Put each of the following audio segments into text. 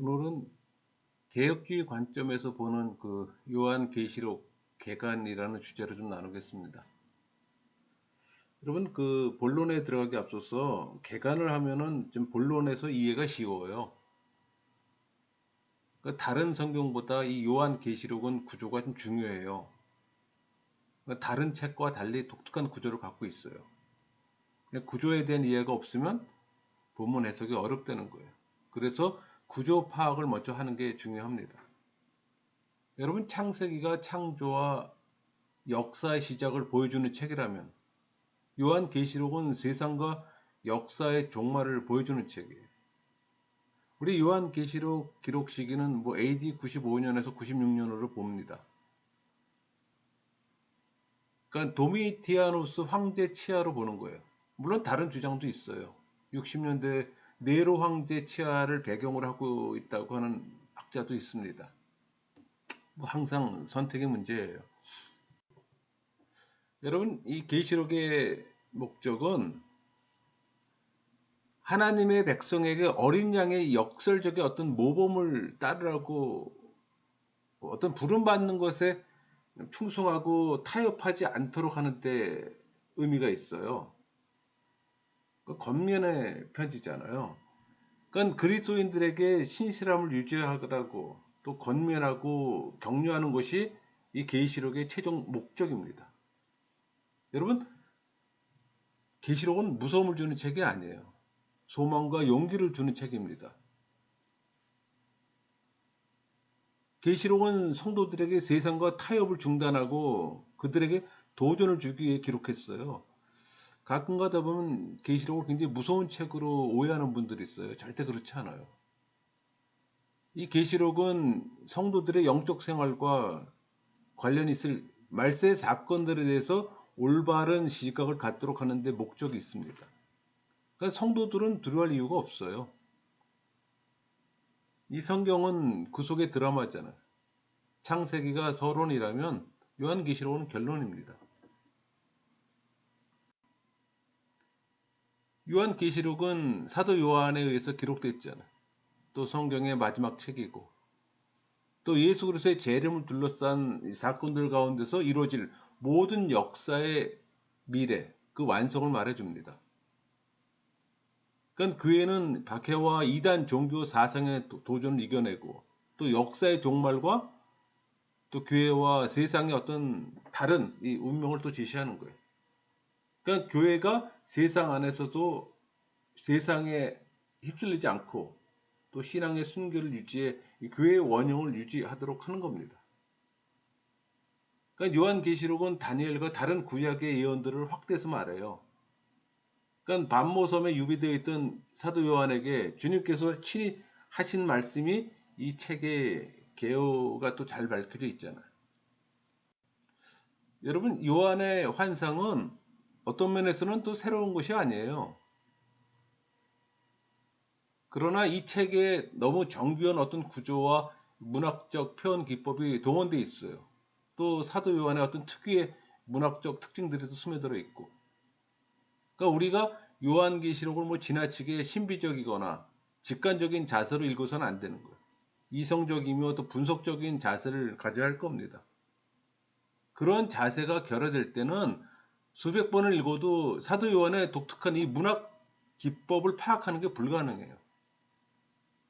오늘은 개혁주의 관점에서 보는 그 요한계시록 개간이라는 주제로 좀 나누겠습니다. 여러분, 그 본론에 들어가기 앞서서 개간을 하면은 좀 본론에서 이해가 쉬워요. 그러니까 다른 성경보다 이 요한계시록은 구조가 좀 중요해요. 그러니까 다른 책과 달리 독특한 구조를 갖고 있어요. 구조에 대한 이해가 없으면 본문 해석이 어렵다는 거예요. 그래서 구조 파악을 먼저 하는 게 중요합니다. 여러분, 창세기가 창조와 역사의 시작을 보여주는 책이라면 요한계시록은 세상과 역사의 종말을 보여주는 책이에요. 우리 요한계시록 기록 시기는 AD 95년에서 96년으로 봅니다. 그러니까 도미티아누스 황제 치하로 보는 거예요. 물론 다른 주장도 있어요. 60년대 네로 황제 치하를 배경으로 하고 있다고 하는 학자도 있습니다. 항상 선택의 문제예요. 여러분, 이 계시록의 목적은 하나님의 백성에게 어린 양의 역설적인 어떤 모범을 따르라고 어떤 부름받는 것에 충성하고 타협하지 않도록 하는데 의미가 있어요. 그 겉면의 편지잖아요. 그러니까 그리스도인들에게 신실함을 유지하라고 또 권면하고 격려하는 것이 이 계시록의 최종 목적입니다. 여러분, 계시록은 무서움을 주는 책이 아니에요. 소망과 용기를 주는 책입니다. 계시록은 성도들에게 세상과 타협을 중단하고 그들에게 도전을 주기 위해 기록했어요. 가끔 가다 보면 계시록을 굉장히 무서운 책으로 오해하는 분들이 있어요. 절대 그렇지 않아요. 이 계시록은 성도들의 영적 생활과 관련이 있을 말세 사건들에 대해서 올바른 시각을 갖도록 하는 데 목적이 있습니다. 그러니까 성도들은 두려워할 이유가 없어요. 이 성경은 구속의 드라마잖아요. 창세기가 서론이라면 요한계시록은 결론입니다. 요한계시록은 사도 요한에 의해서 기록됐잖아요. 또 성경의 마지막 책이고 또 예수 그리스도의 재림을 둘러싼 사건들 가운데서 이루어질 모든 역사의 미래, 그 완성을 말해줍니다. 그러니까 교회는 박해와 이단 종교 사상의 도전을 이겨내고 또 역사의 종말과 또 교회와 세상의 어떤 다른 이 운명을 또 제시하는 거예요. 그러니까 교회가 세상 안에서도 세상에 휩쓸리지 않고 또 신앙의 순결을 유지해 교회의 원형을 유지하도록 하는 겁니다. 그러니까 요한계시록은 다니엘과 다른 구약의 예언들을 확대해서 말해요. 그러니까 반모섬에 유비되어 있던 사도 요한에게 주님께서 친히 하신 말씀이 이 책의 개요가 또 잘 밝혀져 있잖아요. 여러분, 요한의 환상은 어떤 면에서는 또 새로운 것이 아니에요. 그러나 이 책에 너무 정교한 어떤 구조와 문학적 표현 기법이 동원되어 있어요. 또 사도 요한의 어떤 특유의 문학적 특징들이 또 스며들어 있고. 그러니까 우리가 요한계시록을 지나치게 신비적이거나 직관적인 자세로 읽어서는 안 되는 거예요. 이성적이며 또 분석적인 자세를 가져야 할 겁니다. 그런 자세가 결여될 때는 수백 번을 읽어도 사도 요한의 독특한 이 문학 기법을 파악하는 게 불가능해요.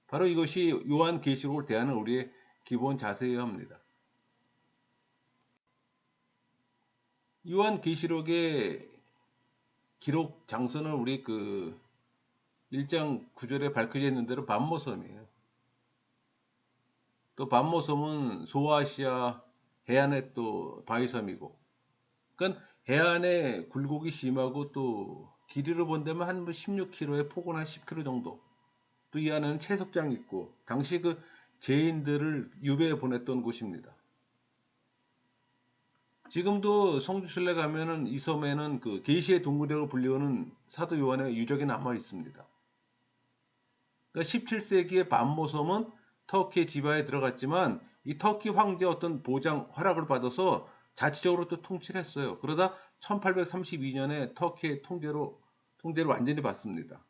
바로 이것이 요한계시록을 대하는 우리의 기본 자세여야 합니다. 요한계시록의 기록 장소는 우리 그 1장 9절에 밝혀져 있는 대로 반모섬이에요. 또 반모섬은 소아시아 해안의 또 바위섬이고, 그러니까 해안에 굴곡이 심하고 또 길이로 본다면 한 16km에 폭은 한 10km 정도. 또 이 안에는 채석장이 있고 당시 그 죄인들을 유배해 보냈던 곳입니다. 지금도 성주순례 가면은 이 섬에는 그 계시의 동굴이라고 불리우는 사도 요한의 유적이 남아 있습니다. 그러니까 17세기의 반모섬은 터키 지바에 들어갔지만 이 터키 황제의 어떤 보장 허락을 받아서 자치적으로 또 통치를 했어요. 그러다 1832년에 터키의 통제를 완전히 받습니다.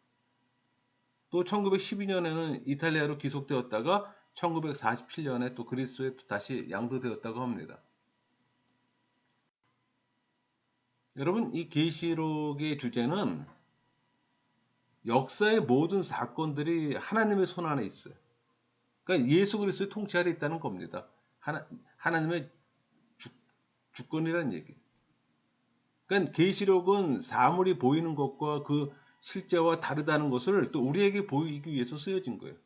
또 1912년에는 이탈리아로 귀속되었다가 1947년에 또 그리스에 또 다시 양도되었다고 합니다. 여러분, 이 계시록의 주제는 역사의 모든 사건들이 하나님의 손 안에 있어요. 그러니까 예수 그리스도의 통치 아래 있다는 겁니다. 하나님의 주권이라는 얘기. 그러니까 계시록은 사물이 보이는 것과 그 실제와 다르다는 것을 또 우리에게 보이기 위해서 쓰여진 거예요.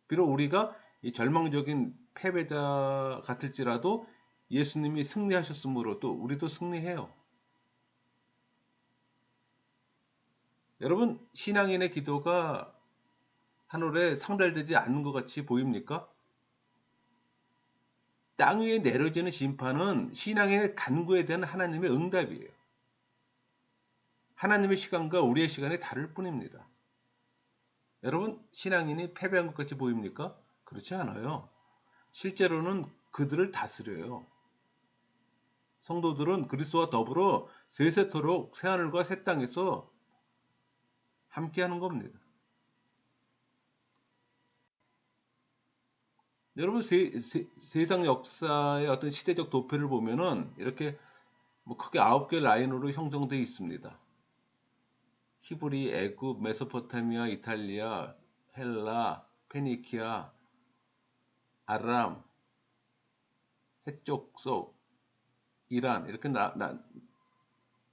비록 우리가 이 절망적인 패배자 같을지라도 예수님이 승리하셨으므로 또 우리도 승리해요. 여러분, 신앙인의 기도가 하늘에 상달되지 않는 것 같이 보입니까? 땅 위에 내려지는 심판은 신앙인의 간구에 대한 하나님의 응답이에요. 하나님의 시간과 우리의 시간이 다를 뿐입니다. 여러분, 신앙인이 패배한 것 같이 보입니까? 그렇지 않아요. 실제로는 그들을 다스려요. 성도들은 그리스도와 더불어 세세토록 새하늘과 새 땅에서 함께하는 겁니다. 여러분, 세상 역사의 어떤 시대적 도표를 보면은 이렇게 뭐 크게 9개 라인으로 형성되어 있습니다. 히브리, 애굽, 메소포타미아, 이탈리아, 헬라, 페니키아, 아람, 해쪽 속, 이란 이렇게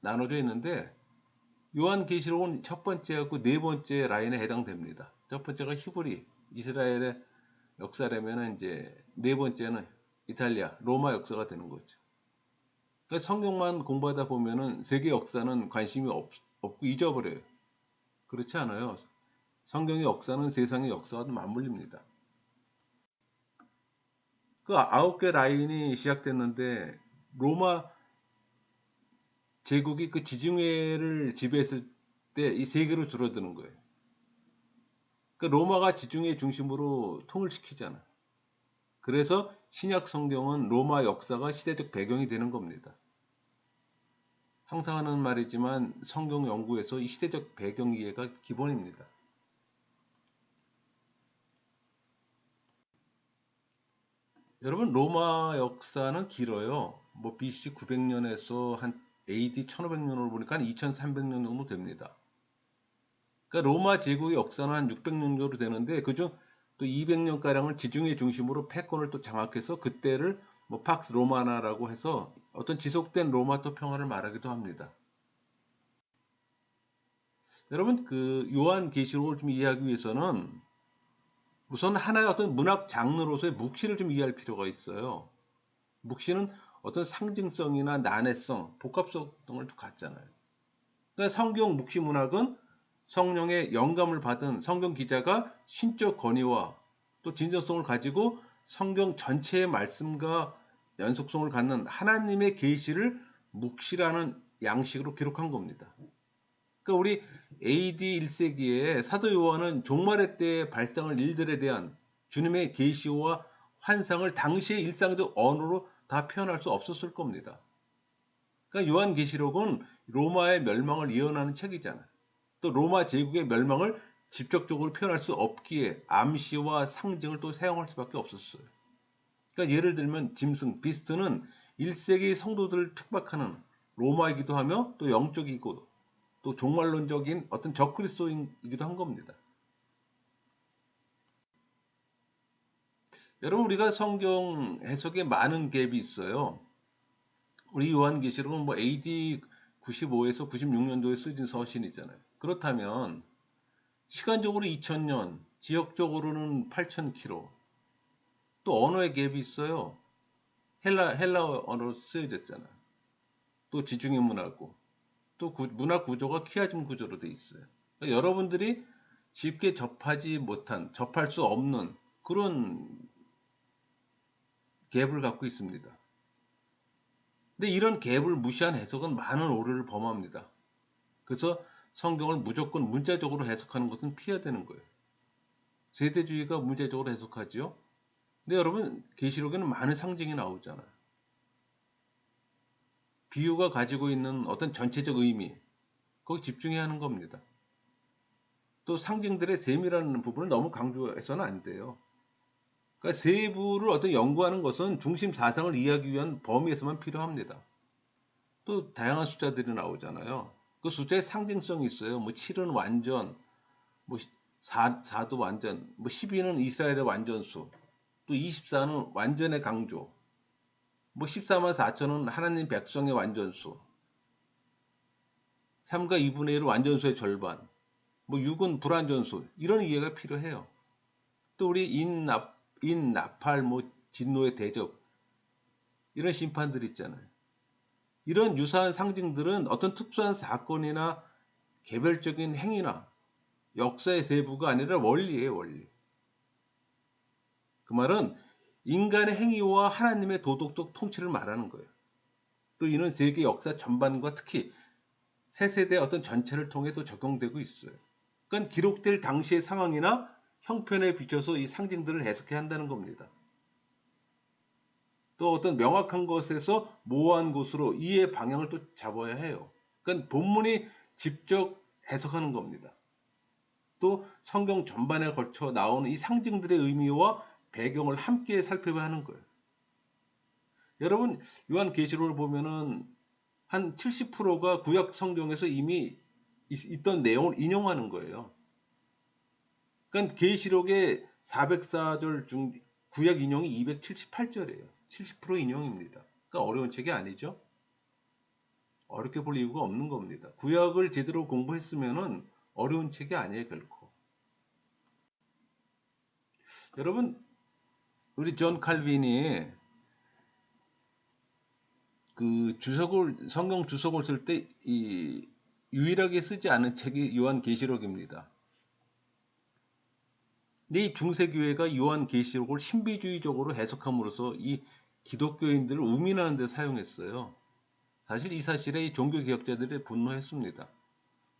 나눠져 있는데 요한계시록은 첫 번째하고 네 번째 라인에 해당됩니다. 첫 번째가 히브리, 이스라엘의 역사라면 이제 네 번째는 이탈리아, 로마 역사가 되는 거죠. 그러니까 성경만 공부하다 보면은 세계 역사는 관심이 없고 잊어버려요. 그렇지 않아요. 성경의 역사는 세상의 역사와 맞물립니다. 그 9개 라인이 시작됐는데 로마 제국이 그 지중해를 지배했을 때 이 세 개로 줄어드는 거예요. 그 로마가 지중해 중심으로 통일시키잖아. 그래서 신약 성경은 로마 역사가 시대적 배경이 되는 겁니다. 항상 하는 말이지만 성경 연구에서 이 시대적 배경 이해가 기본입니다. 여러분, 로마 역사는 길어요. 뭐 BC 900년에서 한 AD 1500년으로 보니까 한 2300년 정도 됩니다. 그러니까 로마 제국의 역사는 한 600년 정도 되는데 그중 또 200년가량을 지중해 중심으로 패권을 또 장악해서 그때를 뭐 팍스 로마나라고 해서 어떤 지속된 로마토 평화를 말하기도 합니다. 여러분, 그 요한 계시록을 좀 이해하기 위해서는 우선 하나의 어떤 문학 장르로서의 묵시를 좀 이해할 필요가 있어요. 묵시는 어떤 상징성이나 난해성, 복합성 등을 갖잖아요. 그러니까 성경 묵시 문학은 성령의 영감을 받은 성경 기자가 신적 권위와 또 진정성을 가지고 성경 전체의 말씀과 연속성을 갖는 하나님의 계시를 묵시라는 양식으로 기록한 겁니다. 그러니까 우리 AD 1세기에 사도 요한은 종말의 때에 발생할 일들에 대한 주님의 계시와 환상을 당시의 일상적 언어로 다 표현할 수 없었을 겁니다. 그러니까 요한계시록은 로마의 멸망을 예언하는 책이잖아요. 또 로마 제국의 멸망을 직접적으로 표현할 수 없기에 암시와 상징을 또 사용할 수밖에 없었어요. 그러니까 예를 들면 짐승, 비스트는 1세기 성도들을 핍박하는 로마이기도 하며 또 영적이고 또 종말론적인 어떤 적그리스도이기도 한 겁니다. 여러분, 우리가 성경 해석에 많은 갭이 있어요. 우리 요한계시록은 뭐 AD 95에서 96년도에 쓰여진 서신이잖아요. 그렇다면 시간적으로 2000년, 지역적으로는 8000km, 또 언어의 갭이 있어요. 헬라 언어로 쓰여졌잖아요. 또 지중해 문화고, 또 문화 구조가 키아즘 구조로 돼 있어요. 그러니까 여러분들이 쉽게 접하지 못한, 접할 수 없는 그런 갭을 갖고 있습니다. 근데 이런 갭을 무시한 해석은 많은 오류를 범합니다. 그래서 성경을 무조건 문자적으로 해석하는 것은 피해야 되는 거예요. 세대주의가 문자적으로 해석하죠. 근데 여러분, 계시록에는 많은 상징이 나오잖아요. 비유가 가지고 있는 어떤 전체적 의미, 거기 집중해야 하는 겁니다. 또 상징들의 세밀한 부분을 너무 강조해서는 안 돼요. 그러니까 세부를 어떤 연구하는 것은 중심 사상을 이해하기 위한 범위에서만 필요합니다. 또 다양한 숫자들이 나오잖아요. 그 숫자에 상징성이 있어요. 뭐 7은 완전, 뭐 4도 완전, 뭐 12는 이스라엘의 완전수, 또 24는 완전의 강조, 뭐 14만 4천은 하나님 백성의 완전수, 3과 2분의 1은 완전수의 절반, 뭐 6은 불완전수, 이런 이해가 필요해요. 또 우리 나팔, 뭐 진노의 대접, 이런 심판들 있잖아요. 이런 유사한 상징들은 어떤 특수한 사건이나 개별적인 행위나 역사의 세부가 아니라 원리예요, 원리. 그 말은 인간의 행위와 하나님의 도덕적 통치를 말하는 거예요. 또 이는 세계 역사 전반과 특히 새 세대의 어떤 전체를 통해도 적용되고 있어요. 그러니까 기록될 당시의 상황이나 형편에 비춰서 이 상징들을 해석해야 한다는 겁니다. 또 어떤 명확한 것에서 모호한 곳으로 이해의 방향을 또 잡아야 해요. 그러니까 본문이 직접 해석하는 겁니다. 또 성경 전반에 걸쳐 나오는 이 상징들의 의미와 배경을 함께 살펴봐야 하는 거예요. 여러분, 요한계시록을 보면은 한 70%가 구약 성경에서 이미 있던 내용을 인용하는 거예요. 그러니까 계시록의 404절 중 구약 인용이 278절이에요. 70% 인용입니다. 그러니까 어려운 책이 아니죠. 어렵게 볼 이유가 없는 겁니다. 구약을 제대로 공부했으면은 어려운 책이 아니에요, 결코. 여러분, 우리 존 칼빈이 그 성경 주석을 쓸 때 이 유일하게 쓰지 않은 책이 요한계시록입니다. 근데 이 중세교회가 요한계시록을 신비주의적으로 해석함으로써 이 기독교인들을 우민하는 데 사용했어요. 사실 이 사실에 이 종교개혁자들이 분노했습니다.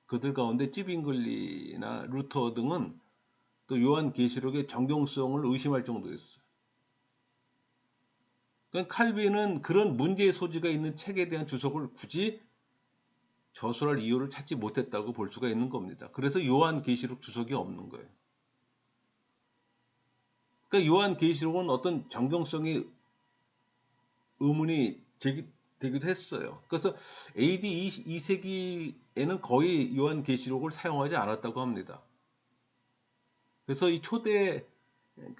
그들 가운데 찌빙글리나 루터 등은 또 요한계시록의 정경성을 의심할 정도였어요. 그러니까 칼빈은 그런 문제의 소지가 있는 책에 대한 주석을 굳이 저술할 이유를 찾지 못했다고 볼 수가 있는 겁니다. 그래서 요한계시록 주석이 없는 거예요. 그러니까 요한계시록은 어떤 정경성의 의문이 제기되기도 했어요. 그래서 AD 2세기에는 거의 요한계시록을 사용하지 않았다고 합니다. 그래서 이 초대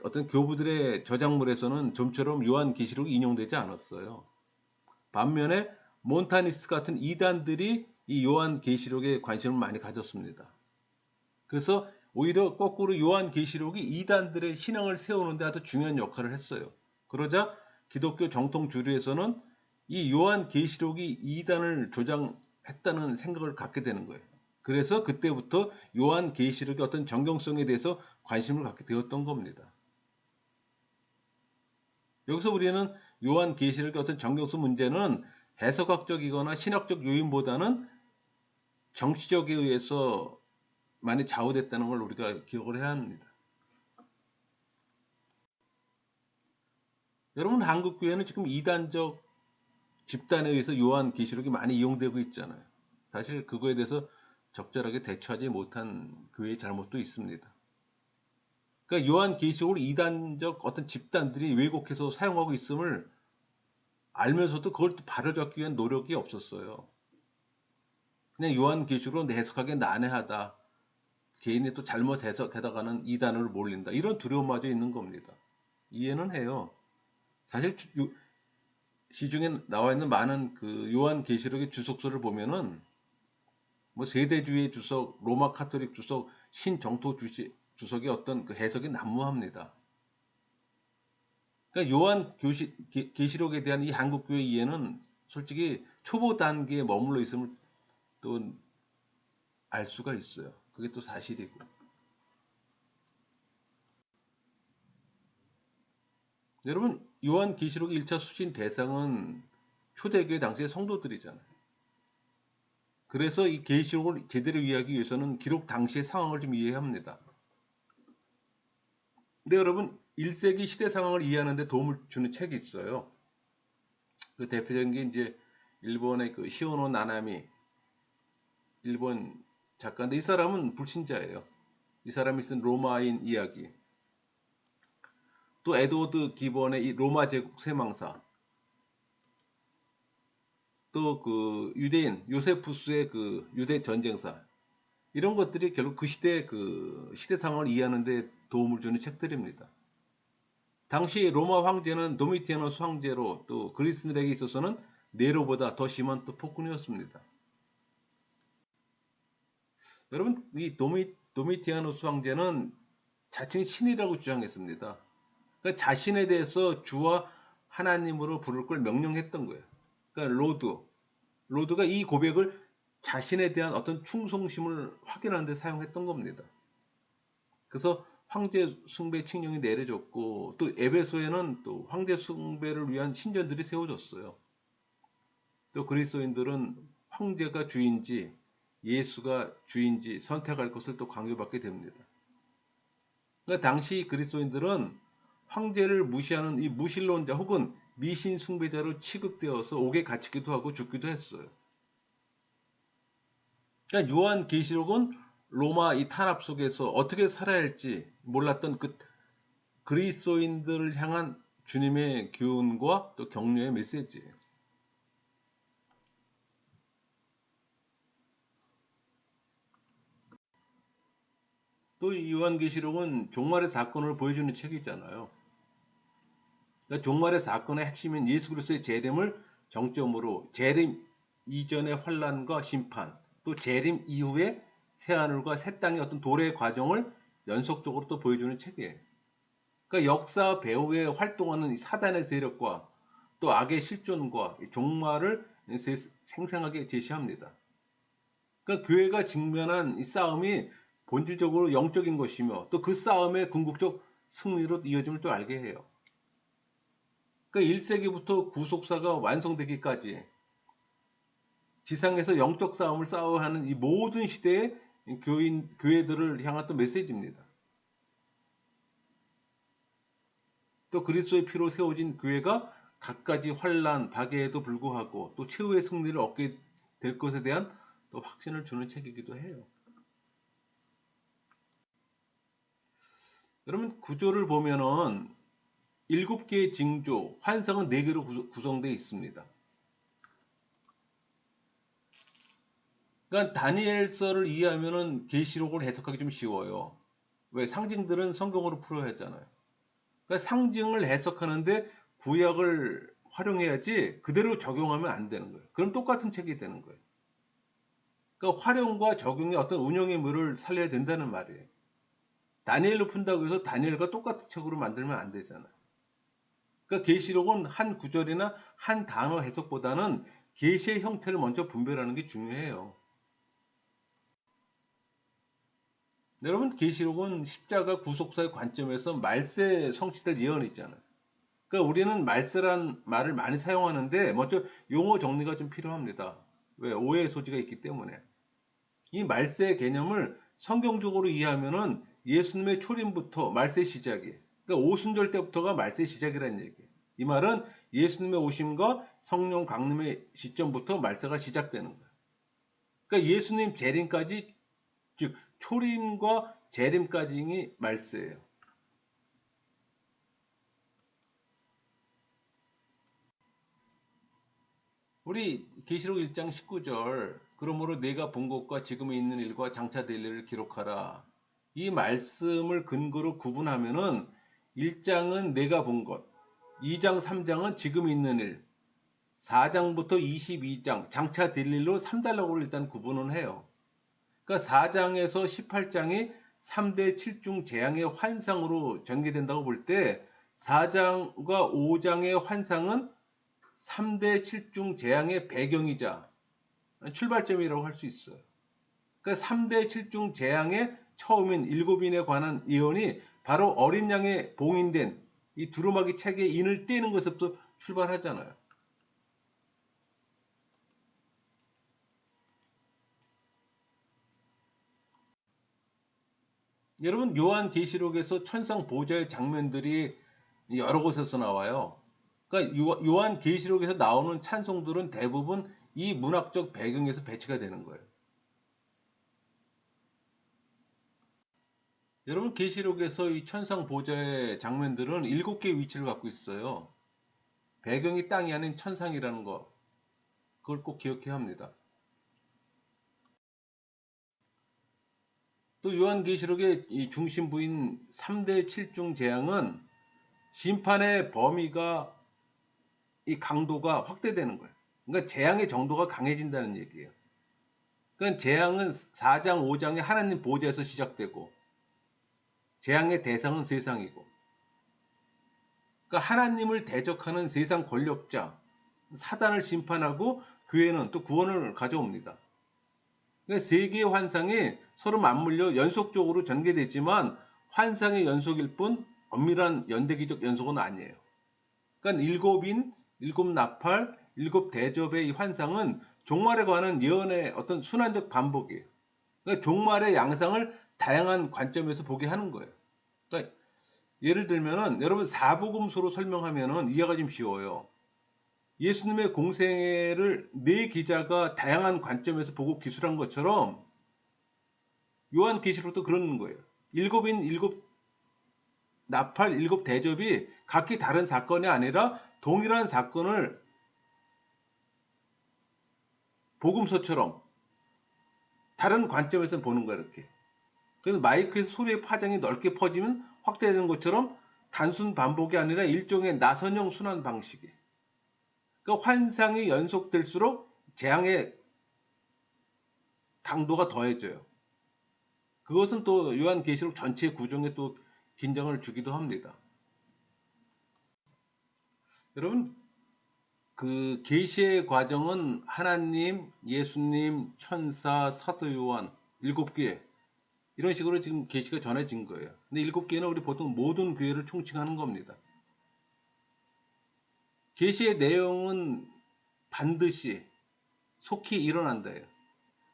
어떤 교부들의 저작물에서는 좀처럼 요한계시록이 인용되지 않았어요. 반면에 몬타니스트 같은 이단들이 이 요한계시록에 관심을 많이 가졌습니다. 그래서 오히려 거꾸로 요한계시록이 이단들의 신앙을 세우는 데 아주 중요한 역할을 했어요. 그러자 기독교 정통 주류에서는 이 요한계시록이 이단을 조장했다는 생각을 갖게 되는 거예요. 그래서 그때부터 요한계시록의 어떤 정경성에 대해서 관심을 갖게 되었던 겁니다. 여기서 우리는 요한계시록의 어떤 정경성 문제는 해석학적이거나 신학적 요인보다는 정치적에 의해서 많이 좌우됐다는 걸 우리가 기억을 해야 합니다. 여러분, 한국교회는 지금 이단적 집단에 의해서 요한계시록이 많이 이용되고 있잖아요. 사실 그거에 대해서 적절하게 대처하지 못한 교회의 잘못도 있습니다. 그러니까 요한계시록을 이단적 어떤 집단들이 왜곡해서 사용하고 있음을 알면서도 그걸 또 바로잡기 위한 노력이 없었어요. 그냥 요한계시록으로 해석하기엔 난해하다. 개인이 또 잘못 해석해다가는 이단으로 몰린다. 이런 두려움마저 있는 겁니다. 이해는 해요. 사실 시중에 나와 있는 많은 그 요한계시록의 주석서를 보면은 뭐 세대주의 주석, 로마 카톨릭 주석, 신정토 주석의 어떤 그 해석이 난무합니다. 그러니까 계시록에 대한 이 한국교회 이해는 솔직히 초보 단계에 머물러 있음을 또 알 수가 있어요. 그게 또 사실이고. 여러분, 요한계시록 1차 수신 대상은 초대교회 당시의 성도들이잖아요. 그래서 이 계시록을 제대로 이해하기 위해서는 기록 당시의 상황을 좀 이해해야 합니다. 근데 여러분, 1세기 시대 상황을 이해하는 데 도움을 주는 책이 있어요. 그 대표적인 게 이제 일본의 그 시오노 나나미 일본 작가인데 이 사람은 불신자예요. 이 사람이 쓴 로마인 이야기, 또 에드워드 기본의 이 로마 제국 쇠망사, 또 그 유대인 요세푸스의 그 유대 전쟁사, 이런 것들이 결국 그 시대 시대 상황을 이해하는 데 도움을 주는 책들입니다. 당시 로마 황제는 도미티아누스 황제로, 또 그리스인들에게 있어서는 네로보다 더 심한 또 폭군이었습니다. 여러분, 이 도미티아누스 황제는 자칭 신이라고 주장했습니다. 그러니까 자신에 대해서 주와 하나님으로 부를 걸 명령했던 거예요. 그러니까 로드가 이 고백을 자신에 대한 어떤 충성심을 확인하는 데 사용했던 겁니다. 그래서 황제 숭배 칙령이 내려졌고, 또 에베소에는 또 황제 숭배를 위한 신전들이 세워졌어요. 또 그리스도인들은 황제가 주인지 예수가 주인지 선택할 것을 또 강요받게 됩니다. 그러니까 당시 그리스도인들은 황제를 무시하는 이 무신론자 혹은 미신 숭배자로 취급되어서 옥에 갇히기도 하고 죽기도 했어요. 그러니까 요한계시록은 로마 이 탄압 속에서 어떻게 살아야 할지 몰랐던 그 그리스도인들을 향한 주님의 교훈과 또 격려의 메시지예요. 또 이 요한계시록은 종말의 사건을 보여주는 책이잖아요. 그러니까 종말의 사건의 핵심인 예수 그리스도의 재림을 정점으로 재림 이전의 환란과 심판, 또 재림 이후의 새하늘과 새 땅의 어떤 도래의 과정을 연속적으로 또 보여주는 책이에요. 그러니까 역사 배후에 활동하는 이 사단의 세력과 또 악의 실존과 종말을 생생하게 제시합니다. 그러니까 교회가 직면한 이 싸움이 본질적으로 영적인 것이며, 또 그 싸움의 궁극적 승리로 이어짐을 또 알게 해요. 그러니까 1세기부터 구속사가 완성되기까지 지상에서 영적 싸움을 싸워야 하는 이 모든 시대의 교회들을 향한 또 메시지입니다. 또 그리스도의 피로 세워진 교회가 갖가지 환란, 박해에도 불구하고 또 최후의 승리를 얻게 될 것에 대한 또 확신을 주는 책이기도 해요. 여러분, 구조를 보면은 7개의 징조, 환상은 4개로 구성되어 있습니다. 그러니까 다니엘서를 이해하면은 계시록을 해석하기 좀 쉬워요. 왜? 상징들은 성경으로 풀어야 하잖아요. 그러니까 상징을 해석하는데 구약을 활용해야지 그대로 적용하면 안 되는 거예요. 그럼 똑같은 책이 되는 거예요. 그러니까 활용과 적용의 어떤 운영의 묘를 살려야 된다는 말이에요. 다니엘로 푼다고 해서 다니엘과 똑같은 책으로 만들면 안 되잖아요. 그러니까 계시록은 한 구절이나 한 단어 해석보다는 계시의 형태를 먼저 분별하는 게 중요해요. 여러분, 계시록은 십자가 구속사의 관점에서 말세 성취될 예언이 있잖아요. 그러니까 우리는 말세란 말을 많이 사용하는데 먼저 용어 정리가 좀 필요합니다. 왜? 오해의 소지가 있기 때문에. 이 말세 개념을 성경적으로 이해하면은 예수님의 초림부터 말세 시작이, 그러니까 오순절 때부터가 말세 시작이라는 얘기예요. 이 말은 예수님의 오심과 성령 강림의 시점부터 말세가 시작되는 거예요. 그러니까 예수님 재림까지, 즉 초림과 재림까지가 말세예요. 우리 계시록 1장 19절, 그러므로 내가 본 것과 지금에 있는 일과 장차 될 일을 기록하라. 이 말씀을 근거로 구분하면은 1장은 내가 본 것, 2장 3장은 지금 있는 일, 4장부터 22장 장차 될 일로 3단락으로 일단 구분은 해요. 그러니까 4장에서 18장이 3대 7중 재앙의 환상으로 전개된다고 볼 때 4장과 5장의 환상은 3대 7중 재앙의 배경이자 출발점이라고 할 수 있어요. 그러니까 3대 7중 재앙의 처음인 7인에 관한 예언이 바로 어린 양의 봉인된 이 두루마기 책의 인을 떼는 것에서부터 출발하잖아요. 여러분, 요한계시록에서 천상 보좌의 장면들이 여러 곳에서 나와요. 그러니까 요한계시록에서 나오는 찬송들은 대부분 이 문학적 배경에서 배치가 되는 거예요. 여러분 계시록에서 이 천상 보좌의 장면들은 7개의 위치를 갖고 있어요. 배경이 땅이 아닌 천상이라는 거, 그걸 꼭 기억해야 합니다. 또 요한계시록의 이 중심부인 3대 7중 재앙은 심판의 범위가, 이 강도가 확대되는 거예요. 그러니까 재앙의 정도가 강해진다는 얘기예요. 그러니까 재앙은 4장, 5장에 하나님 보좌에서 시작되고, 재앙의 대상은 세상이고, 그러니까 하나님을 대적하는 세상 권력자, 사단을 심판하고 교회는 또 구원을 가져옵니다. 그러니까 세 개의 환상이 서로 맞물려 연속적으로 전개되지만 환상의 연속일 뿐 엄밀한 연대기적 연속은 아니에요. 그러니까 일곱인, 일곱 나팔, 일곱 대접의 이 환상은 종말에 관한 예언의 어떤 순환적 반복이에요. 그러니까 종말의 양상을 다양한 관점에서 보게 하는 거예요. 그러니까 예를 들면은 여러분 사복음서로 설명하면은 이해가 좀 쉬워요. 예수님의 공생애를 네 기자가 다양한 관점에서 보고 기술한 것처럼 요한계시록도 그런 거예요. 일곱인, 일곱 나팔, 일곱 대접이 각기 다른 사건이 아니라 동일한 사건을 복음서처럼 다른 관점에서 보는 거야, 이렇게. 그래서 마이크에서 소리의 파장이 넓게 퍼지면 확대되는 것처럼 단순 반복이 아니라 일종의 나선형 순환 방식이에요. 그러니까 환상이 연속될수록 재앙의 강도가 더해져요. 그것은 또 요한계시록 전체 구조에 또 긴장을 주기도 합니다. 여러분, 그 계시의 과정은 하나님, 예수님, 천사, 사도 요한 7개 이런 식으로 지금 계시가 전해진 거예요. 근데 7개는 우리 보통 모든 교회를 총칭하는 겁니다. 계시의 내용은 반드시 속히 일어난다예요.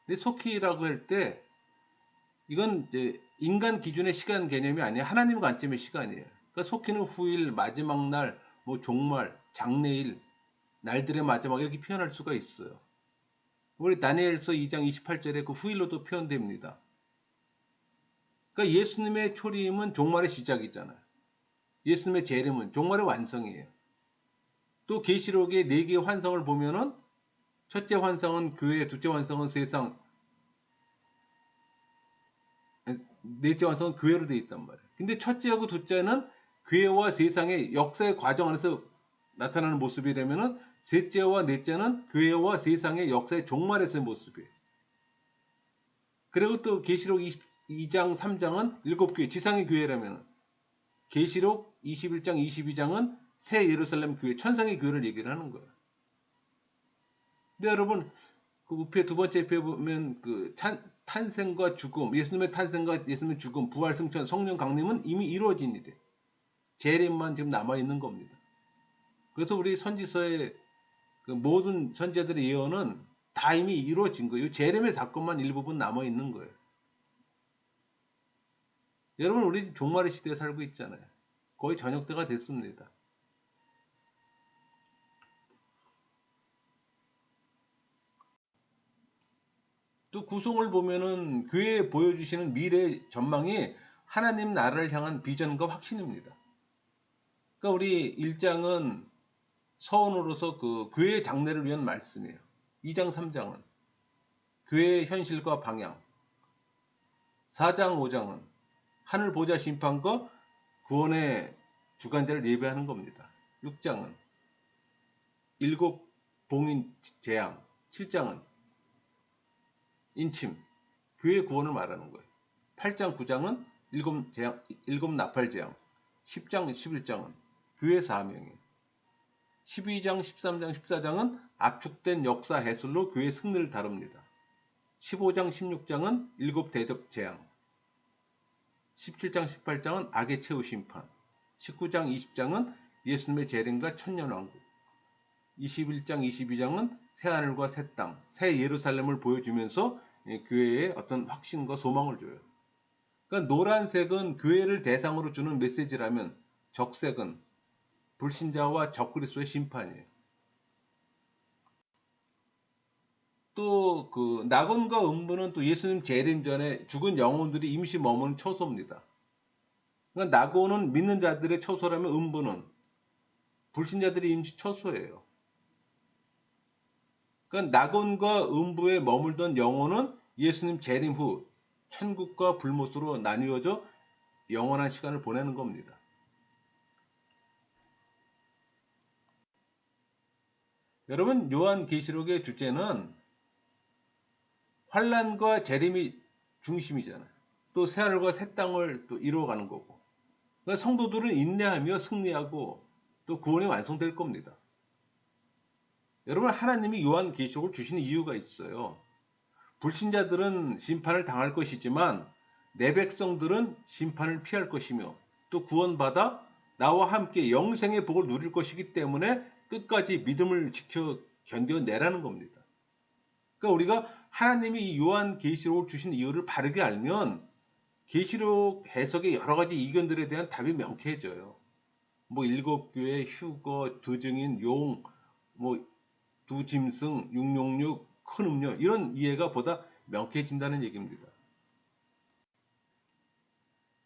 근데 속히라고 할 때 이건 이제 인간 기준의 시간 개념이 아니에요. 하나님 관점의 시간이에요. 그러니까 속히는 후일, 마지막 날, 뭐 종말, 장래일, 날들의 마지막 이렇게 표현할 수가 있어요. 우리 다니엘서 2장 28절에 그 후일로도 표현됩니다. 그러니까 예수님의 초림은 종말의 시작이잖아요. 예수님의 재림은 종말의 완성이에요. 또 계시록의 4개의 환상을 보면은 첫째 환상은 교회, 둘째 환상은 세상, 넷째 완성은 교회로 되어 있단 말이에요. 근데 첫째하고 둘째는 교회와 세상의 역사의 과정 안에서 나타나는 모습이라면은 셋째와 넷째는 교회와 세상의 역사의 종말에서의 모습이에요. 그리고 또 계시록 22장, 3장은 7교회, 지상의 교회라면 계시록 21장, 22장은 새 예루살렘 교회, 천상의 교회를 얘기를 하는 거예요. 근데 여러분 그 우표 두 번째 표에 보면 그 탄생과 죽음, 예수님의 탄생과 예수님의 죽음, 부활, 승천, 성령 강림은 이미 이루어진 일이에요. 재림만 지금 남아 있는 겁니다. 그래서 우리 선지서의 그 모든 선지자들의 예언은 다 이미 이루어진 거예요. 재림의 사건만 일부분 남아 있는 거예요. 여러분 우리 종말의 시대에 살고 있잖아요. 거의 저녁 때가 됐습니다. 또 구성을 보면은 교회에 보여주시는 미래 전망이 하나님 나라를 향한 비전과 확신입니다. 그러니까 우리 1장은 서원으로서 그 교회의 장래를 위한 말씀이에요. 2장, 3장은 교회의 현실과 방향, 4장, 5장은 하늘 보좌 심판과 구원의 주관자를 예배하는 겁니다. 6장은 일곱 봉인 재앙, 7장은 인침, 교회 구원을 말하는 거예요. 8장, 9장은 일곱 나팔 재앙, 10장, 11장은 교회 사명이에요. 12장, 13장, 14장은 압축된 역사 해설로 교회 승리를 다룹니다. 15장, 16장은 일곱 대적 재앙, 17장, 18장은 악의 최후 심판, 19장, 20장은 예수님의 재림과 천년왕국, 21장, 22장은 새하늘과 새 땅, 새 예루살렘을 보여주면서 교회에 어떤 확신과 소망을 줘요. 그러니까 노란색은 교회를 대상으로 주는 메시지라면 적색은 불신자와 적그리스도의 심판이에요. 또 그 낙원과 음부는 또 예수님 재림 전에 죽은 영혼들이 임시 머무는 처소입니다. 그러니까 나고는 믿는 자들의 처소라면 음부는 불신자들의 임시 처소예요. 그러니까 낙원과 음부에 머물던 영혼은 예수님 재림 후 천국과 불못으로 나뉘어져 영원한 시간을 보내는 겁니다. 여러분, 요한계시록의 주제는 환란과 재림이 중심이잖아요. 또 새하늘과 새 땅을 또 이루어가는 거고. 그러니까 성도들은 인내하며 승리하고 또 구원이 완성될 겁니다. 여러분, 하나님이 요한계시록을 주시는 이유가 있어요. 불신자들은 심판을 당할 것이지만 내 백성들은 심판을 피할 것이며 또 구원받아 나와 함께 영생의 복을 누릴 것이기 때문에 끝까지 믿음을 지켜 견뎌내라는 겁니다. 그러니까 우리가 하나님이 이 요한계시록을 주신 이유를 바르게 알면 계시록 해석의 여러 가지 이견들에 대한 답이 명쾌해져요. 뭐 일곱 교회, 휴거, 두 증인, 용, 뭐 두 짐승, 666, 큰 음료 이런 이해가 보다 명쾌해진다는 얘기입니다.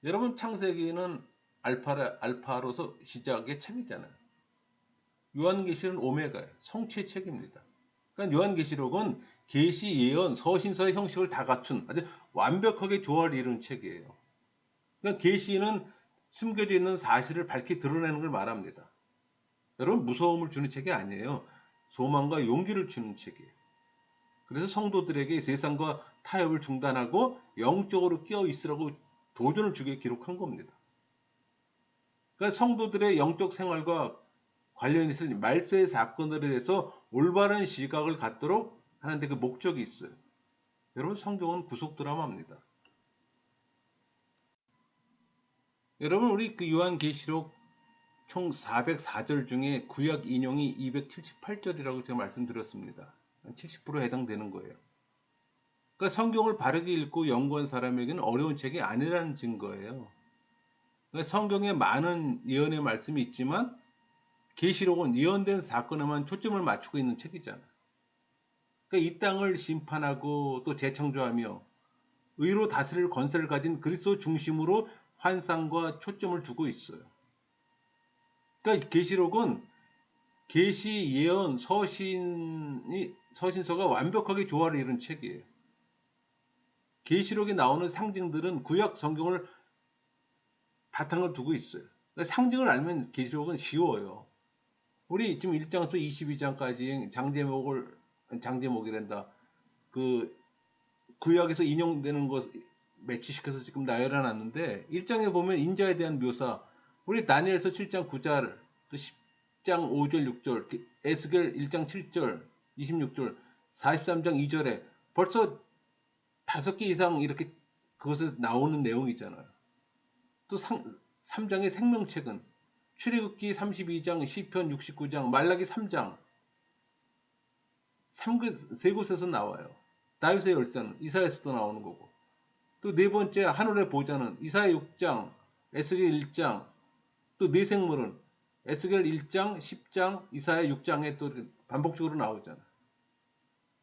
여러분 창세기는 알파로서 시작의 책이잖아요. 요한계시록은 오메가예요. 성취의 책입니다. 그러니까 요한계시록은 계시, 예언, 서신서의 형식을 다 갖춘 아주 완벽하게 조화를 이룬 책이에요. 그러니까 계시는 숨겨져 있는 사실을 밝히 드러내는 걸 말합니다. 여러분 무서움을 주는 책이 아니에요. 소망과 용기를 주는 책이에요. 그래서 성도들에게 세상과 타협을 중단하고 영적으로 끼어 있으라고 도전을 주게 기록한 겁니다. 그러니까 성도들의 영적 생활과 관련 있을 말세의 사건들에 대해서 올바른 시각을 갖도록 하는데 그 목적이 있어요. 여러분 성경은 구속 드라마입니다. 여러분 우리 그 요한계시록 총 404절 중에 구약 인용이 278절이라고 제가 말씀드렸습니다. 70% 해당되는 거예요. 그러니까 성경을 바르게 읽고 연구한 사람에게는 어려운 책이 아니라는 증거예요. 그러니까 성경에 많은 예언의 말씀이 있지만 계시록은 예언된 사건에만 초점을 맞추고 있는 책이잖아요. 그러니까 이 땅을 심판하고 또 재창조하며 의로 다스릴 권세를 가진 그리스도 중심으로 환상과 초점을 두고 있어요. 그러니까 계시록은 계시, 예언, 서신서가 완벽하게 조화를 이룬 책이에요. 계시록에 나오는 상징들은 구약 성경을 바탕을 두고 있어요. 그러니까 상징을 알면 계시록은 쉬워요. 우리 지금 1장부터 22장까지 장제목이란다. 그 구약에서 인용되는 것 매치시켜서 지금 나열해놨는데 1장에 보면 인자에 대한 묘사, 우리 다니엘서 7장 9절, 또 10장 5절 6절, 에스겔 1장 7절 26절, 43장 2절에 벌써 5개 이상 이렇게 그것에 나오는 내용이잖아요. 또 3장의 생명책은 출애굽기 32장, 시편 69장, 말라기 3장 세 곳에서 나와요. 다윗의 열쇠는 이사야에서도 나오는 거고, 또 네 번째 하늘의 보좌는 이사야 6장, 에스겔 1장, 또 네 생물은 에스겔 1장, 10장, 이사야 6장에 또 반복적으로 나오잖아요.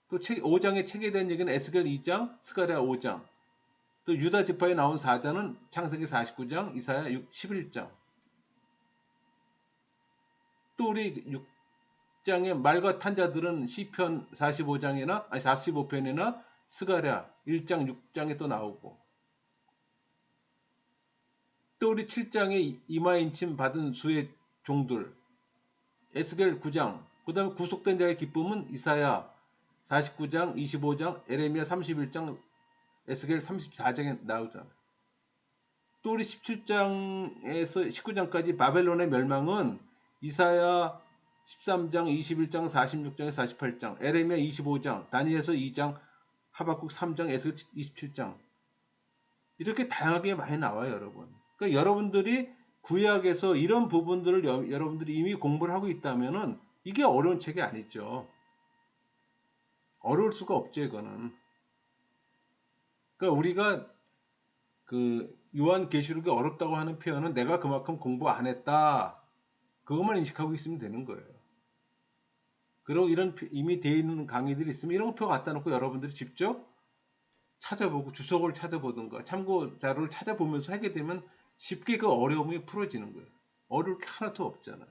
또 5장의 책에 대한 얘기는 에스겔 2장, 스가랴 5장, 또 유다 지파에 나온 사자는 창세기 49장, 이사야 11장. 또 우리 6장의 말과 탄 자들은 시편 45편이나 스가랴 1장, 6장에 또 나오고, 또 우리 7장에 이마인침 받은 수의 종들, 에스겔 9장, 그 다음에 구속된 자의 기쁨은 이사야 49장, 25장, 에레미야 31장, 에스겔 34장에 나오잖아요. 또 우리 17장에서 19장까지 바벨론의 멸망은 이사야 13장, 21장, 46장에 48장, 에레미야 25장, 다니엘서 2장, 하박국 3장, 에스겔 27장 이렇게 다양하게 많이 나와요, 여러분. 그러니까 여러분들이 구약에서 이런 부분들을 여러분들이 이미 공부를 하고 있다면은 이게 어려운 책이 아니죠. 어려울 수가 없죠, 이거는. 그러니까 우리가 그 요한계시록이 어렵다고 하는 표현은 내가 그만큼 공부 안 했다. 그것만 인식하고 있으면 되는 거예요. 그리고 이런 이미 돼 있는 강의들이 있으면 이런 표 갖다 놓고 여러분들이 직접 찾아보고 주석을 찾아보든가 참고 자료를 찾아보면서 하게 되면 쉽게 그 어려움이 풀어지는 거예요. 어려울 게 하나도 없잖아요.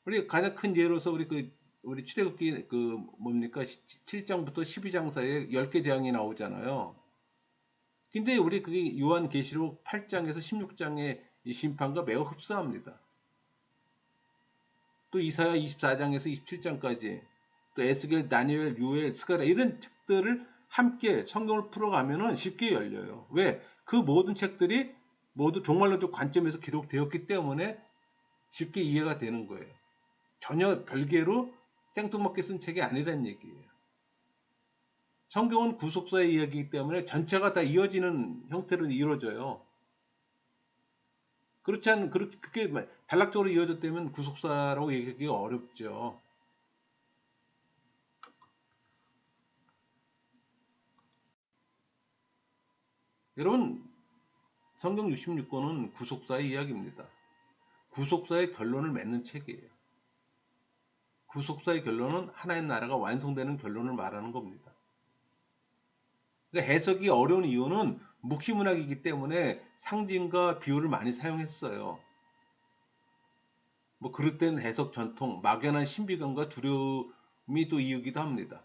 우리 가장 큰 예로서 우리 출애굽기 뭡니까? 7장부터 12장 사이에 10개 재앙이 나오잖아요. 근데 우리 그게 요한계시록 8장에서 16장의 이 심판과 매우 흡사합니다. 또 이사야 24장에서 27장까지 또 에스겔, 다니엘, 요엘, 스가랴 이런 책들을 함께 성경을 풀어가면은 쉽게 열려요. 왜? 그 모든 책들이 모두 종말론적 관점에서 기록되었기 때문에 쉽게 이해가 되는 거예요. 전혀 별개로 생뚱맞게 쓴 책이 아니란 얘기예요. 성경은 구속사의 이야기이기 때문에 전체가 다 이어지는 형태로 이루어져요. 그렇지 않은 그게 단락적으로 이어졌다면 구속사라고 얘기하기가 어렵죠. 여러분, 성경 66권은 구속사의 이야기입니다. 구속사의 결론을 맺는 책이에요. 구속사의 결론은 하나의 나라가 완성되는 결론을 말하는 겁니다. 그러니까 해석이 어려운 이유는 묵시문학이기 때문에 상징과 비유를 많이 사용했어요. 뭐 그릇된 해석 전통, 막연한 신비감과 두려움이 또 이유기도 합니다.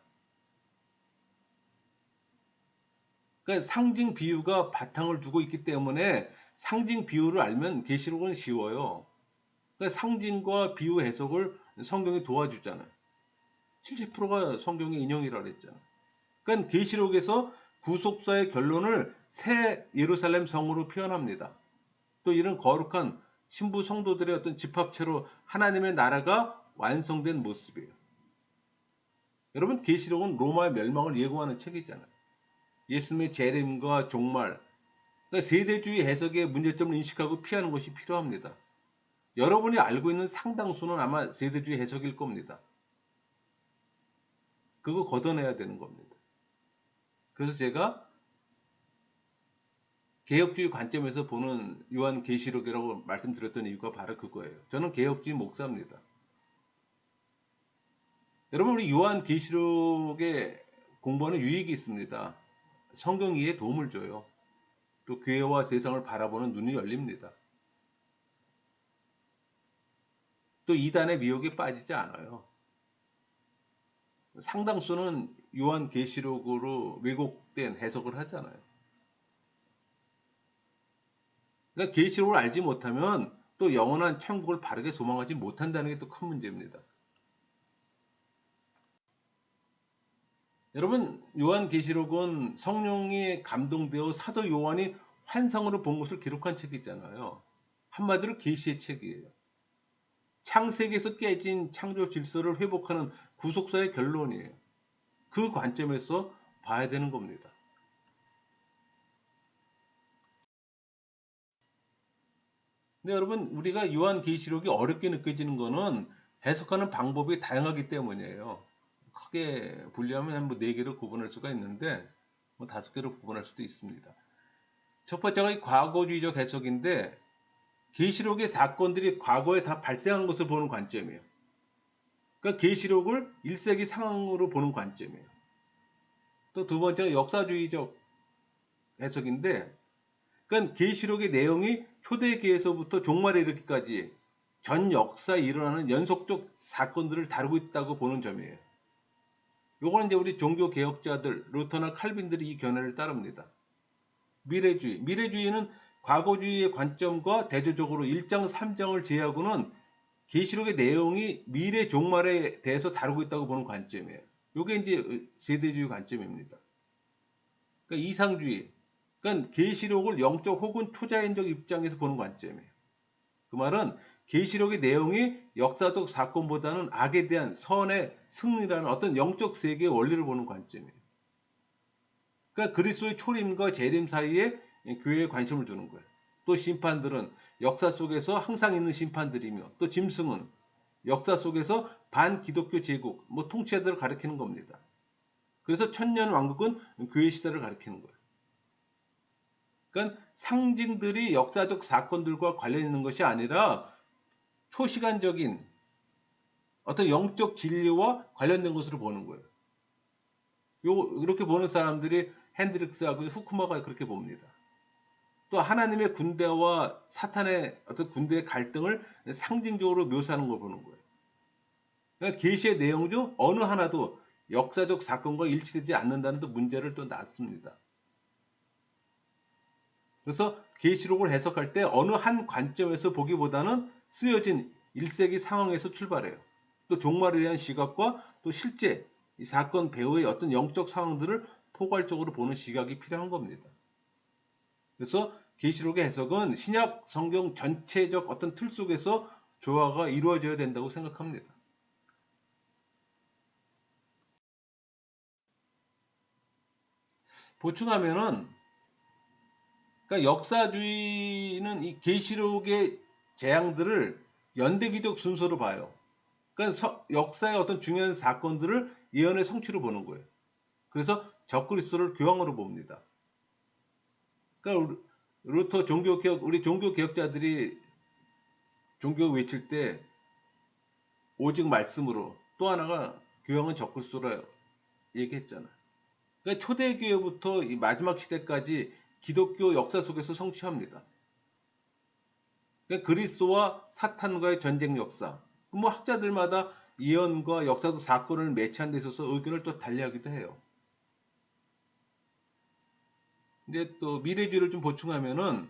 그러니까 상징 비유가 바탕을 두고 있기 때문에 상징 비유를 알면 계시록은 쉬워요. 그러니까 상징과 비유 해석을 성경이 도와주잖아요. 70%가 성경의 인용이라고 그랬잖아요. 그러니까 계시록에서 구속사의 결론을 새 예루살렘 성으로 표현합니다. 또 이런 거룩한 신부 성도들의 어떤 집합체로 하나님의 나라가 완성된 모습이에요. 여러분, 계시록은 로마의 멸망을 예고하는 책이잖아요. 예수님의 재림과 종말, 그러니까 세대주의 해석의 문제점을 인식하고 피하는 것이 필요합니다. 여러분이 알고 있는 상당수는 아마 세대주의 해석일 겁니다. 그거 걷어내야 되는 겁니다. 그래서 제가 개혁주의 관점에서 보는 요한계시록이라고 말씀드렸던 이유가 바로 그거예요. 저는 개혁주의 목사입니다. 여러분, 우리 요한계시록에 공부하는 유익이 있습니다. 성경 이해에 도움을 줘요. 또 교회와 세상을 바라보는 눈이 열립니다. 또 이단의 미혹에 빠지지 않아요. 상당수는 요한계시록으로 왜곡된 해석을 하잖아요. 그러니까 계시록을 알지 못하면 또 영원한 천국을 바르게 소망하지 못한다는 게 또 큰 문제입니다. 여러분, 요한계시록은 성령이 감동되어 사도 요한이 환상으로 본 것을 기록한 책이잖아요. 한마디로 계시의 책이에요. 창세기에서 깨진 창조 질서를 회복하는 구속사의 결론이에요. 그 관점에서 봐야 되는 겁니다. 근데 여러분, 우리가 요한계시록이 어렵게 느껴지는 거는 해석하는 방법이 다양하기 때문이에요. 크게 분리하면 한 4개로 구분할 수가 있는데 뭐 5개로 구분할 수도 있습니다. 첫 번째가 이 과거주의적 해석인데 계시록의 사건들이 과거에 다 발생한 것을 보는 관점이에요. 그러니까 계시록을 1세기 상황으로 보는 관점이에요. 또 두 번째가 역사주의적 해석인데 그러니까 계시록의 내용이 초대기에서부터 종말에 이르기까지 전 역사에 일어나는 연속적 사건들을 다루고 있다고 보는 점이에요. 요거는 이제 우리 종교 개혁자들, 루터나 칼빈들이 이 견해를 따릅니다. 미래주의. 미래주의는 과거주의의 관점과 대조적으로 1장, 3장을 제외하고는 계시록의 내용이 미래 종말에 대해서 다루고 있다고 보는 관점이에요. 요게 이제 세대주의 관점입니다. 그러니까 이상주의. 그러니까 계시록을 영적 혹은 초자연적 입장에서 보는 관점이에요. 그 말은 계시록의 내용이 역사적 사건보다는 악에 대한 선의 승리라는 어떤 영적 세계의 원리를 보는 관점이에요. 그러니까 그리스도의 초림과 재림 사이에 교회에 관심을 두는 거예요. 또 심판들은 역사 속에서 항상 있는 심판들이며 또 짐승은 역사 속에서 반기독교 제국, 뭐 통치자들을 가리키는 겁니다. 그래서 천년 왕국은 교회 시대를 가리키는 거예요. 그러니까 상징들이 역사적 사건들과 관련 있는 것이 아니라 초시간적인 어떤 영적 진리와 관련된 것으로 보는 거예요. 이렇게 보는 사람들이 핸드릭스하고 후쿠마가 그렇게 봅니다. 또 하나님의 군대와 사탄의 어떤 군대의 갈등을 상징적으로 묘사하는 걸 보는 거예요. 그러니까 계시의 내용 중 어느 하나도 역사적 사건과 일치되지 않는다는 또 문제를 또 놨습니다. 그래서 계시록을 해석할 때 어느 한 관점에서 보기보다는 쓰여진 1세기 상황에서 출발해요. 또 종말에 대한 시각과 또 실제 이 사건 배후의 어떤 영적 상황들을 포괄적으로 보는 시각이 필요한 겁니다. 그래서 계시록의 해석은 신약 성경 전체적 어떤 틀 속에서 조화가 이루어져야 된다고 생각합니다. 보충하면은 그러니까 역사주의는 이 계시록의 재앙들을 연대기적 순서로 봐요. 그러니까 역사의 어떤 중요한 사건들을 예언의 성취로 보는 거예요. 그래서 적그리스도를 교황으로 봅니다. 그러니까 루터 종교개혁 우리 종교개혁자들이 종교 외칠 때 오직 말씀으로 또 하나가 교황은 적그리스도라 얘기했잖아. 그러니까 초대교회부터 이 마지막 시대까지 기독교 역사 속에서 성취합니다. 그러니까 그리스도와 사탄과의 전쟁 역사. 뭐 학자들마다 예언과 역사적 사건을 매치한 데 있어서 의견을 또 달리하기도 해요. 근데 또 미래주의를 좀 보충하면은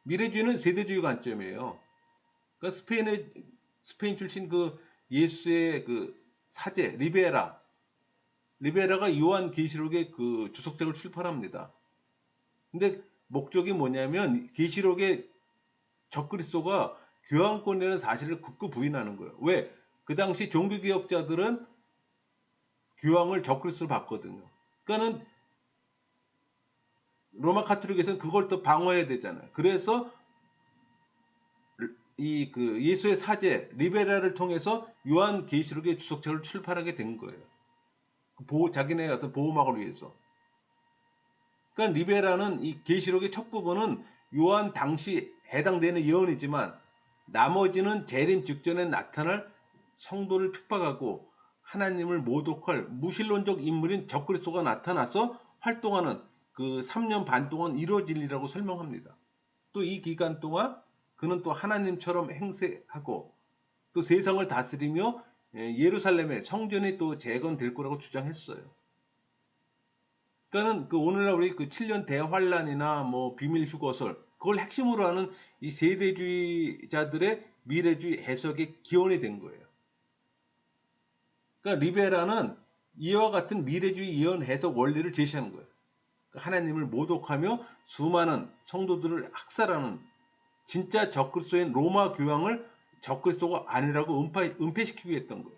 미래주의는 세대주의 관점이에요. 그러니까 스페인 출신 그 예수의 그 사제 리베라가 요한 계시록의 그 주석책을 출판합니다. 근데 목적이 뭐냐면 계시록의 적그리스도가 교황권이라는 사실을 굳고 부인하는 거예요. 왜? 그 당시 종교개혁자들은 교황을 적그리스도로 봤거든요. 그러니까는 로마 카톨릭에서는 그걸 또 방어해야 되잖아요. 그래서 이 그 예수의 사제 리베라를 통해서 요한 계시록의 주석책을 출판하게 된 거예요. 자기네 어떤 보호막을 위해서. 그러니까 리베라는 이 계시록의 첫 부분은 요한 당시 해당되는 예언이지만 나머지는 재림 직전에 나타날 성도를 핍박하고 하나님을 모독할 무신론적 인물인 적그리스도가 나타나서 활동하는 그 3년 반 동안 이루어질 일이라고 설명합니다. 또 이 기간 동안 그는 또 하나님처럼 행세하고 또 세상을 다스리며 예루살렘의 성전이 또 재건될 거라고 주장했어요. 그러니까는 그 오늘날 우리 그 7년 대환란이나 뭐 비밀 휴거설 그걸 핵심으로 하는 이 세대주의자들의 미래주의 해석의 기원이 된 거예요. 그러니까 리베라는 이와 같은 미래주의 예언 해석 원리를 제시하는 거예요. 그러니까 하나님을 모독하며 수많은 성도들을 학살하는 진짜 적그리스도인 로마 교황을 적그리스도가 아니라고 은폐시키기 했던 거예요.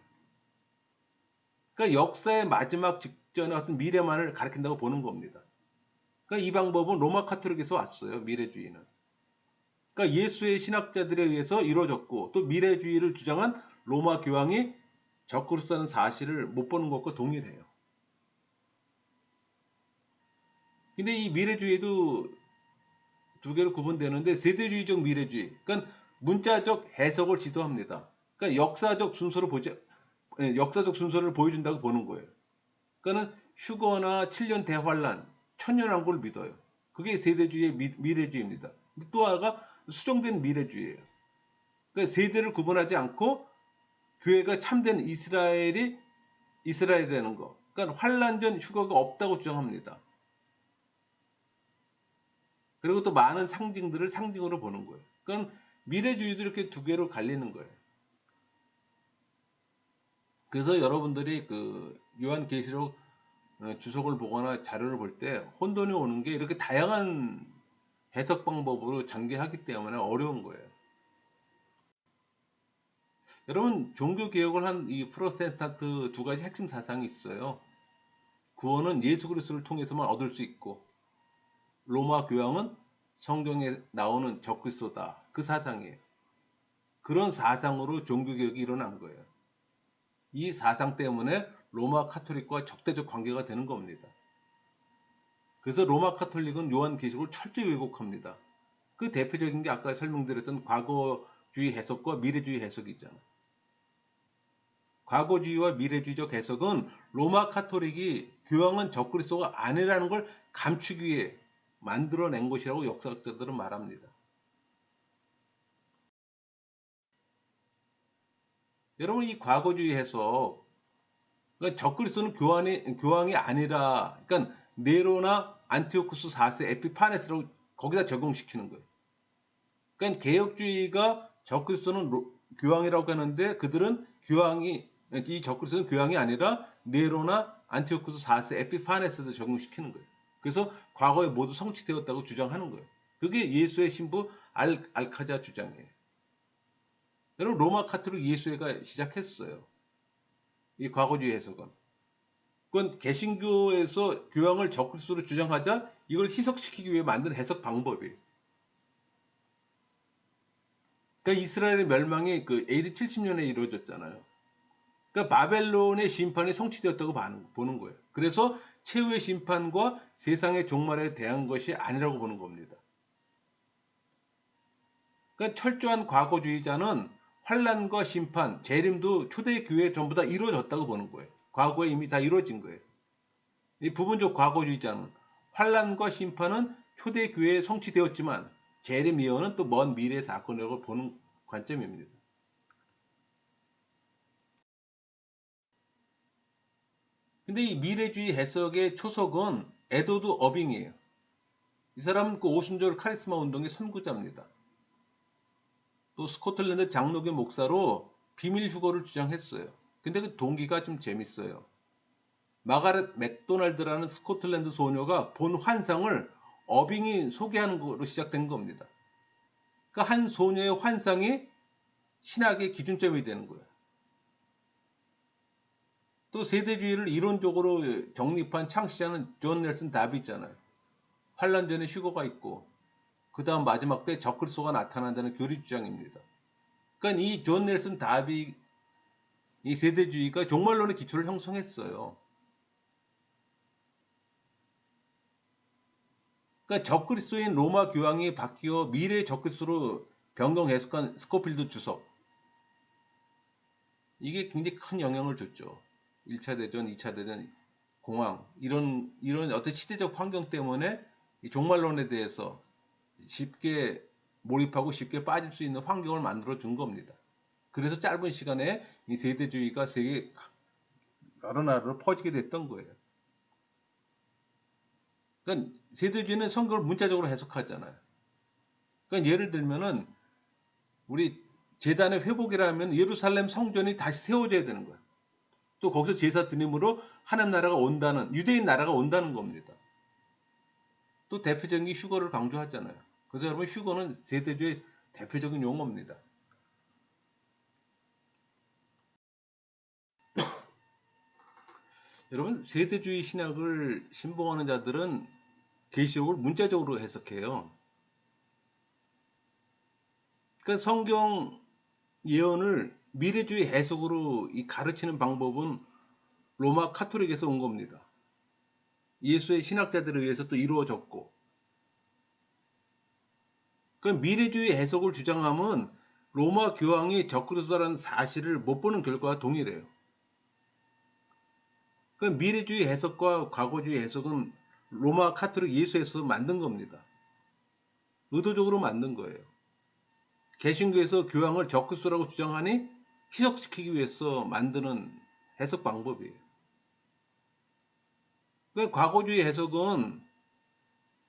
그러니까 역사의 마지막 직전의 어떤 미래만을 가리킨다고 보는 겁니다. 그러니까 이 방법은 로마 카톨릭에서 왔어요. 미래주의는. 그러니까 예수의 신학자들에 의해서 이루어졌고 또 미래주의를 주장한 로마 교황이 적그리스도라는 사실을 못 보는 것과 동일해요. 근데 이 미래주의도 두 개로 구분되는데 세대주의적 미래주의, 그러니까 문자적 해석을 지도합니다. 그러니까 역사적 순서를 보여준다고 보는 거예요. 그러니까는 휴거나 7년 대환란, 천년왕국을 믿어요. 그게 세대주의의 미래주의입니다. 또 하나가 수정된 미래주의예요. 그러니까 세대를 구분하지 않고 교회가 참된 이스라엘이라는 거. 그러니까 환란 전 휴거가 없다고 주장합니다. 그리고 또 많은 상징들을 상징으로 보는 거예요. 그러니까 미래주의도 이렇게 두 개로 갈리는 거예요. 그래서 여러분들이 그 요한계시록 주석을 보거나 자료를 볼 때 혼돈이 오는 게 이렇게 다양한 해석 방법으로 전개하기 때문에 어려운 거예요. 여러분 종교 개혁을 한 이 프로테스탄트 두 가지 핵심 사상이 있어요. 구원은 예수 그리스도를 통해서만 얻을 수 있고 로마 교황은 성경에 나오는 적그리스도다. 그 사상이에요. 그런 사상으로 종교 개혁이 일어난 거예요. 이 사상 때문에 로마 카톨릭과 적대적 관계가 되는 겁니다. 그래서 로마 카톨릭은 요한계시록을 철저히 왜곡합니다. 그 대표적인 게 아까 설명드렸던 과거주의 해석과 미래주의 해석이잖아요. 과거주의와 미래주의적 해석은 로마 카톨릭이 교황은 적그리스도가 아니라는 걸 감추기 위해 만들어낸 것이라고 역사학자들은 말합니다. 여러분, 이 과거주의 해석, 그러니까 적그리스도는 교황이 아니라, 그러니까 네로나 안티오쿠스 4세 에피파네스라고 거기다 적용시키는 거예요. 그러니까 개혁주의가 적그리스도는 교황이라고 하는데 그들은 이 적그리스도는 교황이 아니라 네로나 안티오쿠스 4세 에피파네스도 적용시키는 거예요. 그래서 과거에 모두 성취되었다고 주장하는 거예요. 그게 예수의 신부 알카자 주장이에요. 여러분, 로마 카톨릭 예수회가 시작했어요. 이 과거주의 해석은. 그건 개신교에서 교황을 적그리스도로 주장하자 이걸 희석시키기 위해 만든 해석 방법이에요. 그러니까 이스라엘의 멸망이 그 AD 70년에 이루어졌잖아요. 그러니까 바벨론의 심판이 성취되었다고 보는 거예요. 그래서 최후의 심판과 세상의 종말에 대한 것이 아니라고 보는 겁니다. 그러니까 철저한 과거주의자는 환란과 심판, 재림도 초대 교회에 전부 다 이루어졌다고 보는 거예요. 과거에 이미 다 이루어진 거예요. 이 부분적 과거주의자는 환란과 심판은 초대 교회에 성취되었지만 재림 예언은 또 먼 미래의 사건이라고 보는 관점입니다. 근데 이 미래주의 해석의 초석은 에드워드 어빙이에요. 이 사람은 그 오순절 카리스마 운동의 선구자입니다. 또 스코틀랜드 장로교 목사로 비밀 휴거를 주장했어요. 근데 그 동기가 좀 재밌어요. 마가렛 맥도날드라는 스코틀랜드 소녀가 본 환상을 어빙이 소개하는 것으로 시작된 겁니다. 그 한 소녀의 환상이 신학의 기준점이 되는 거예요. 또 세대주의를 이론적으로 정립한 창시자는 존 넬슨 다비 있잖아요. 환란 전에 휴거가 있고 그 다음 마지막 때 적그리스도가 나타난다는 교리 주장입니다. 그러니까 이 존 넬슨 다비 이 세대주의가 종말론의 기초를 형성했어요. 그러니까 적그리스도인 로마 교황이 바뀌어 미래의 적그리스도로 변경 해석한 스코필드 주석. 이게 굉장히 큰 영향을 줬죠. 1차 대전, 2차 대전, 공황 이런 어떤 시대적 환경 때문에 이 종말론에 대해서 쉽게 몰입하고 쉽게 빠질 수 있는 환경을 만들어 준 겁니다. 그래서 짧은 시간에 이 세대주의가 세계 여러 나라로 퍼지게 됐던 거예요. 그러니까 세대주의는 성경을 문자적으로 해석하잖아요. 그러니까 예를 들면은 우리 제단의 회복이라면 예루살렘 성전이 다시 세워져야 되는 거예요. 또 거기서 제사 드림으로 하나님 나라가 온다는 유대인 나라가 온다는 겁니다. 또 대표적인 게 휴거를 강조하잖아요. 그래서 여러분 휴거는 세대주의 대표적인 용어입니다. 여러분 세대주의 신학을 신봉하는 자들은 계시록을 문자적으로 해석해요. 그러니까 성경 예언을 미래주의 해석으로 가르치는 방법은 로마 카톨릭에서 온 겁니다. 예수의 신학자들에 의해서 또 이루어졌고, 그러니까 미래주의 해석을 주장하면 로마 교황이 적그리스도라는 사실을 못 보는 결과와 동일해요. 그러니까 미래주의 해석과 과거주의 해석은 로마 카톨릭 예수에서 만든 겁니다. 의도적으로 만든 거예요. 개신교에서 교황을 적그리스도라고 주장하니 희석시키기 위해서 만드는 해석 방법이에요. 그러니까 과거주의 해석은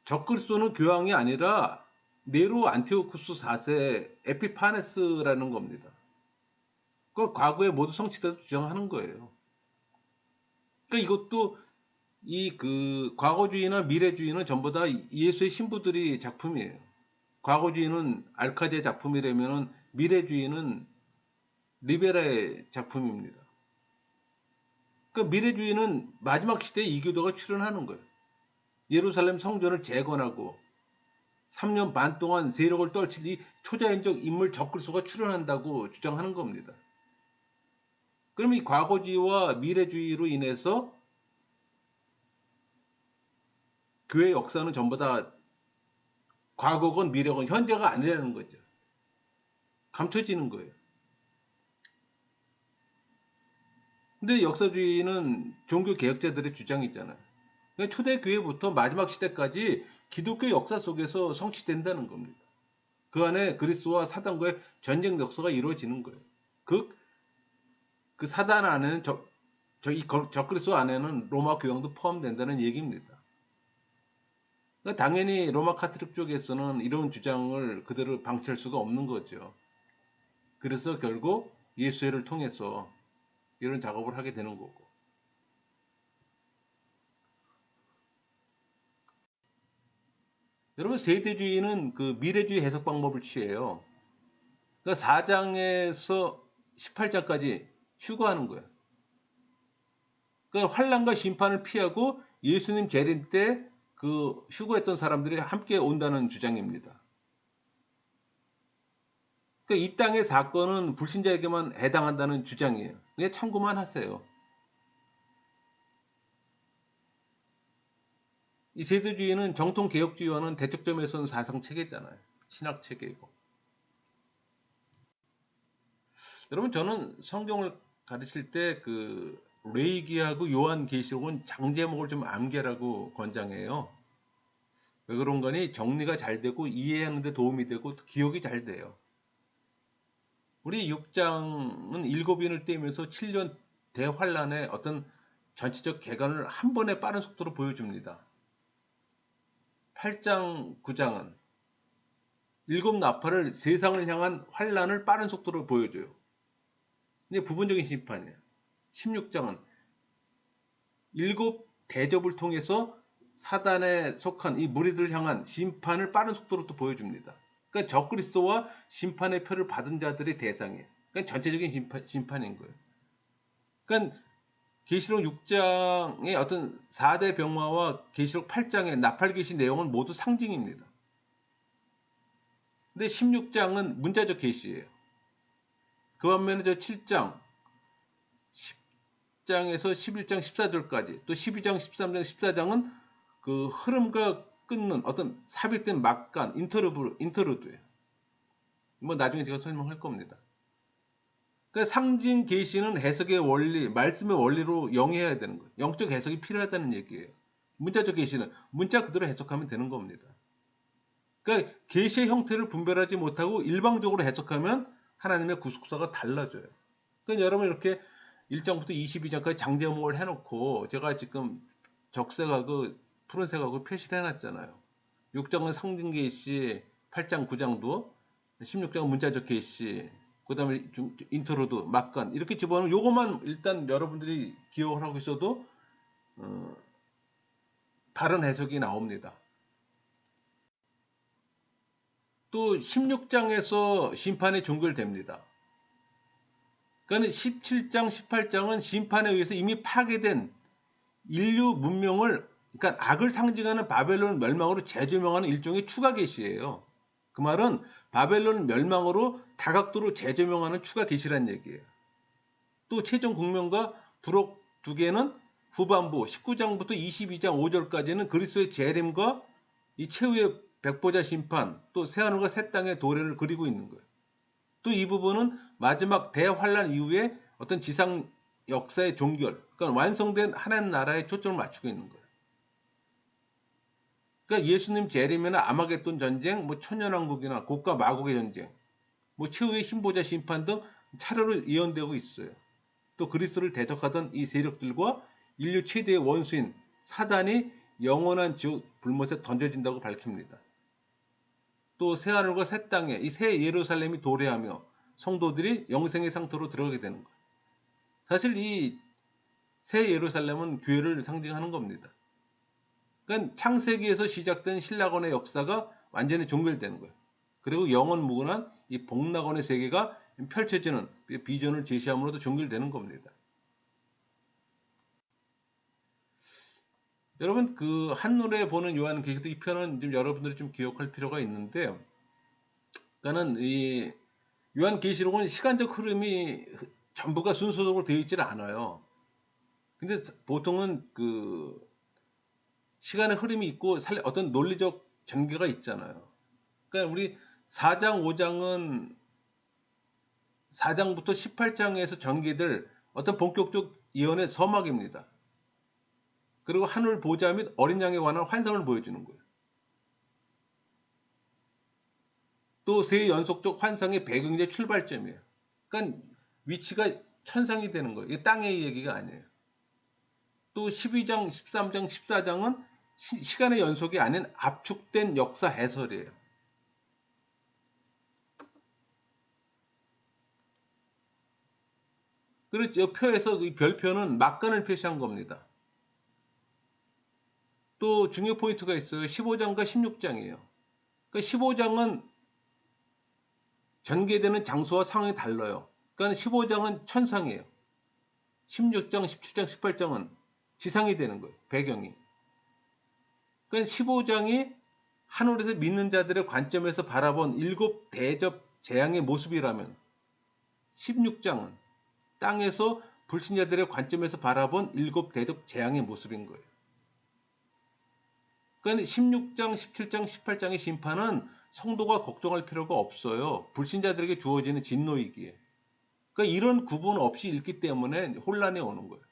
적그리스도는 교황이 아니라 네로 안티오쿠스 4세 에피파네스라는 겁니다. 그 과거에 모두 성취되도 주장하는 거예요. 그러니까 이것도 이 과거주의나 미래주의는 전부 다 예수의 신부들이 작품이에요. 과거주의는 알카제의 작품이라면 미래주의는 리베라의 작품입니다. 그 미래주의는 마지막 시대에 이교도가 출현하는 거예요. 예루살렘 성전을 재건하고 3년 반 동안 세력을 떨칠 이 초자연적 인물 적그리스도가 출현한다고 주장하는 겁니다. 그럼 이 과거주의와 미래주의로 인해서 교회 역사는 전부 다 과거건 미래건 현재가 아니라는 거죠. 감춰지는 거예요. 근데 역사주의는 종교 개혁자들의 주장이 있잖아요. 그러니까 초대교회부터 마지막 시대까지 기독교 역사 속에서 성취된다는 겁니다. 그 안에 그리스도와 사단과의 전쟁 역사가 이루어지는 거예요. 그, 그 사단 안에는 이 적그리스도 안에는 로마 교황도 포함된다는 얘기입니다. 그러니까 당연히 로마 카톨릭 쪽에서는 이런 주장을 그대로 방치할 수가 없는 거죠. 그래서 결국 예수회를 통해서 이런 작업을 하게 되는 거고. 여러분, 세대주의는 그 미래주의 해석 방법을 취해요. 그러니까 4장에서 18장까지 휴거하는 거예요. 그러니까 환란과 심판을 피하고 예수님 재림 때 그 휴거했던 사람들이 함께 온다는 주장입니다. 그러니까 이 땅의 사건은 불신자에게만 해당한다는 주장이에요. 그냥 참고만 하세요. 이 세대주의는 정통 개혁주의와는 대척점에 선 사상 체계잖아요. 신학 체계이고. 여러분, 저는 성경을 가르칠 때 그 레이기하고 요한계시록은 장제목을 좀 암기하라고 권장해요. 왜 그런 거니? 정리가 잘 되고 이해하는 데 도움이 되고 기억이 잘 돼요. 우리 6장은 일곱인을 떼면서 7년 대환란의 어떤 전체적 개관을 한 번에 빠른 속도로 보여줍니다. 8장, 9장은 일곱 나팔을 세상을 향한 환란을 빠른 속도로 보여줘요. 이게 부분적인 심판이에요. 16장은 일곱 대접을 통해서 사단에 속한 이 무리들을 향한 심판을 빠른 속도로 또 보여줍니다. 그러니까 적그리스도와 심판의 표를 받은 자들의 대상이에요. 그러니까 전체적인 심판인 거예요. 그러니까 계시록 6장의 어떤 4대 병마와 계시록 8장의 나팔 계시 내용은 모두 상징입니다. 근데 16장은 문자적 계시예요. 그 반면에 저 7장, 10장에서 11장 14절까지 또 12장, 13장, 14장은 그 흐름과 끊는 어떤 삽입된 막간, 인터루드예요. 뭐 나중에 제가 설명할 겁니다. 그러니까 상징 계시는 해석의 원리, 말씀의 원리로 영해야 되는 거예요. 영적 해석이 필요하다는 얘기예요. 문자적 계시는 문자 그대로 해석하면 되는 겁니다. 그러니까 계시의 형태를 분별하지 못하고 일방적으로 해석하면 하나님의 구속사가 달라져요. 그러니까 여러분 이렇게 1장부터 22장까지 장제목을 해놓고 제가 지금 적색하고 푸른색하고 표시를 해놨잖아요. 6장은 상징 계시, 8장, 9장도, 16장은 문자적 계시, 그 다음에 인트로드, 막간 이렇게 집어넣으면 요것만 일단 여러분들이 기억을 하고 있어도 다른 해석이 나옵니다. 또 16장에서 심판이 종결됩니다. 그러니까 17장, 18장은 심판에 의해서 이미 파괴된 인류 문명을, 그러니까 악을 상징하는 바벨론 멸망으로 재조명하는 일종의 추가 계시예요. 그 말은 바벨론 멸망으로 다각도로 재조명하는 추가 계시란 얘기예요. 또 최종 국면과 부록 두 개는 후반부 19장부터 22장 5절까지는 그리스도의 재림과 이 최후의 백보자 심판, 또 새하늘과 새 땅의 도래를 그리고 있는 거예요. 또 이 부분은 마지막 대환란 이후에 어떤 지상 역사의 종결, 그러니까 완성된 하나님 나라에 초점을 맞추고 있는 거예요. 그러니까 예수님 재림이나 아마겟돈 전쟁, 뭐 천년왕국이나 곡과 마곡의 전쟁, 뭐 최후의 힘보자 심판 등 차례로 예언되고 있어요. 또 그리스도를 대적하던 이 세력들과 인류 최대의 원수인 사단이 영원한 지옥 불못에 던져진다고 밝힙니다. 또 새하늘과 새 땅에 이 새 예루살렘이 도래하며 성도들이 영생의 상태로 들어가게 되는 거예요. 사실 이 새 예루살렘은 교회를 상징하는 겁니다. 그러니까 창세기에서 시작된 신라권의 역사가 완전히 종결되는 거예요. 그리고 영원 무궁한 이 복락원의 세계가 펼쳐지는 비전을 제시함으로도 종결되는 겁니다. 여러분 그 한눈에 보는 요한계시록 이 편은 좀 여러분들이 좀 기억할 필요가 있는데, 그러니까는 이 요한계시록은 시간적 흐름이 전부가 순서적으로 되어 있질 않아요. 근데 보통은 그 시간의 흐름이 있고 어떤 논리적 전개가 있잖아요. 그러니까 우리 4장, 5장은 4장부터 18장에서 전개될 어떤 본격적 예언의 서막입니다. 그리고 하늘 보좌 및 어린 양에 관한 환상을 보여주는 거예요. 또 세 연속적 환상의 배경제 출발점이에요. 그러니까 위치가 천상이 되는 거예요. 이게 땅의 얘기가 아니에요. 또 12장, 13장, 14장은 시간의 연속이 아닌 압축된 역사 해설이에요. 그리고 표에서 이 별표는 막간을 표시한 겁니다. 또 중요 포인트가 있어요. 15장과 16장이에요. 그러니까 15장은 전개되는 장소와 상황이 달라요. 그러니까 15장은 천상이에요. 16장, 17장, 18장은 지상이 되는 거예요. 배경이. 그러니까 15장이 하늘에서 믿는 자들의 관점에서 바라본 일곱 대접 재앙의 모습이라면 16장은 땅에서 불신자들의 관점에서 바라본 일곱 대접 재앙의 모습인 거예요. 그러니까 16장, 17장, 18장의 심판은 성도가 걱정할 필요가 없어요. 불신자들에게 주어지는 진노이기에. 그러니까 이런 구분 없이 읽기 때문에 혼란이 오는 거예요.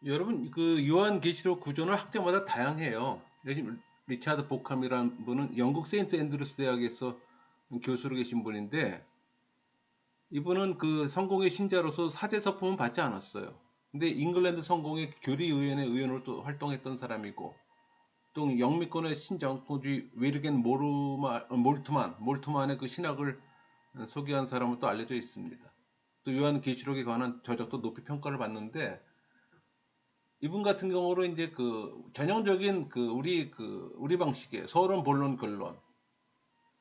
여러분, 그 요한계시록 구조는 학자마다 다양해요. 요즘 리차드 보캄이라는 분은 영국 세인트 앤드루스 대학에서 교수로 계신 분인데, 이분은 그 성공의 신자로서 사제서품은 받지 않았어요. 근데 잉글랜드 성공의 교리의원회 의원으로 또 활동했던 사람이고, 또 영미권의 신정통주의 웨르겐 몰트만의 그 신학을 소개한 사람으로 또 알려져 있습니다. 또 요한계시록에 관한 저작도 높이 평가를 받는데, 이분 같은 경우로 이제 그 전형적인 우리 방식의 서론, 본론, 결론.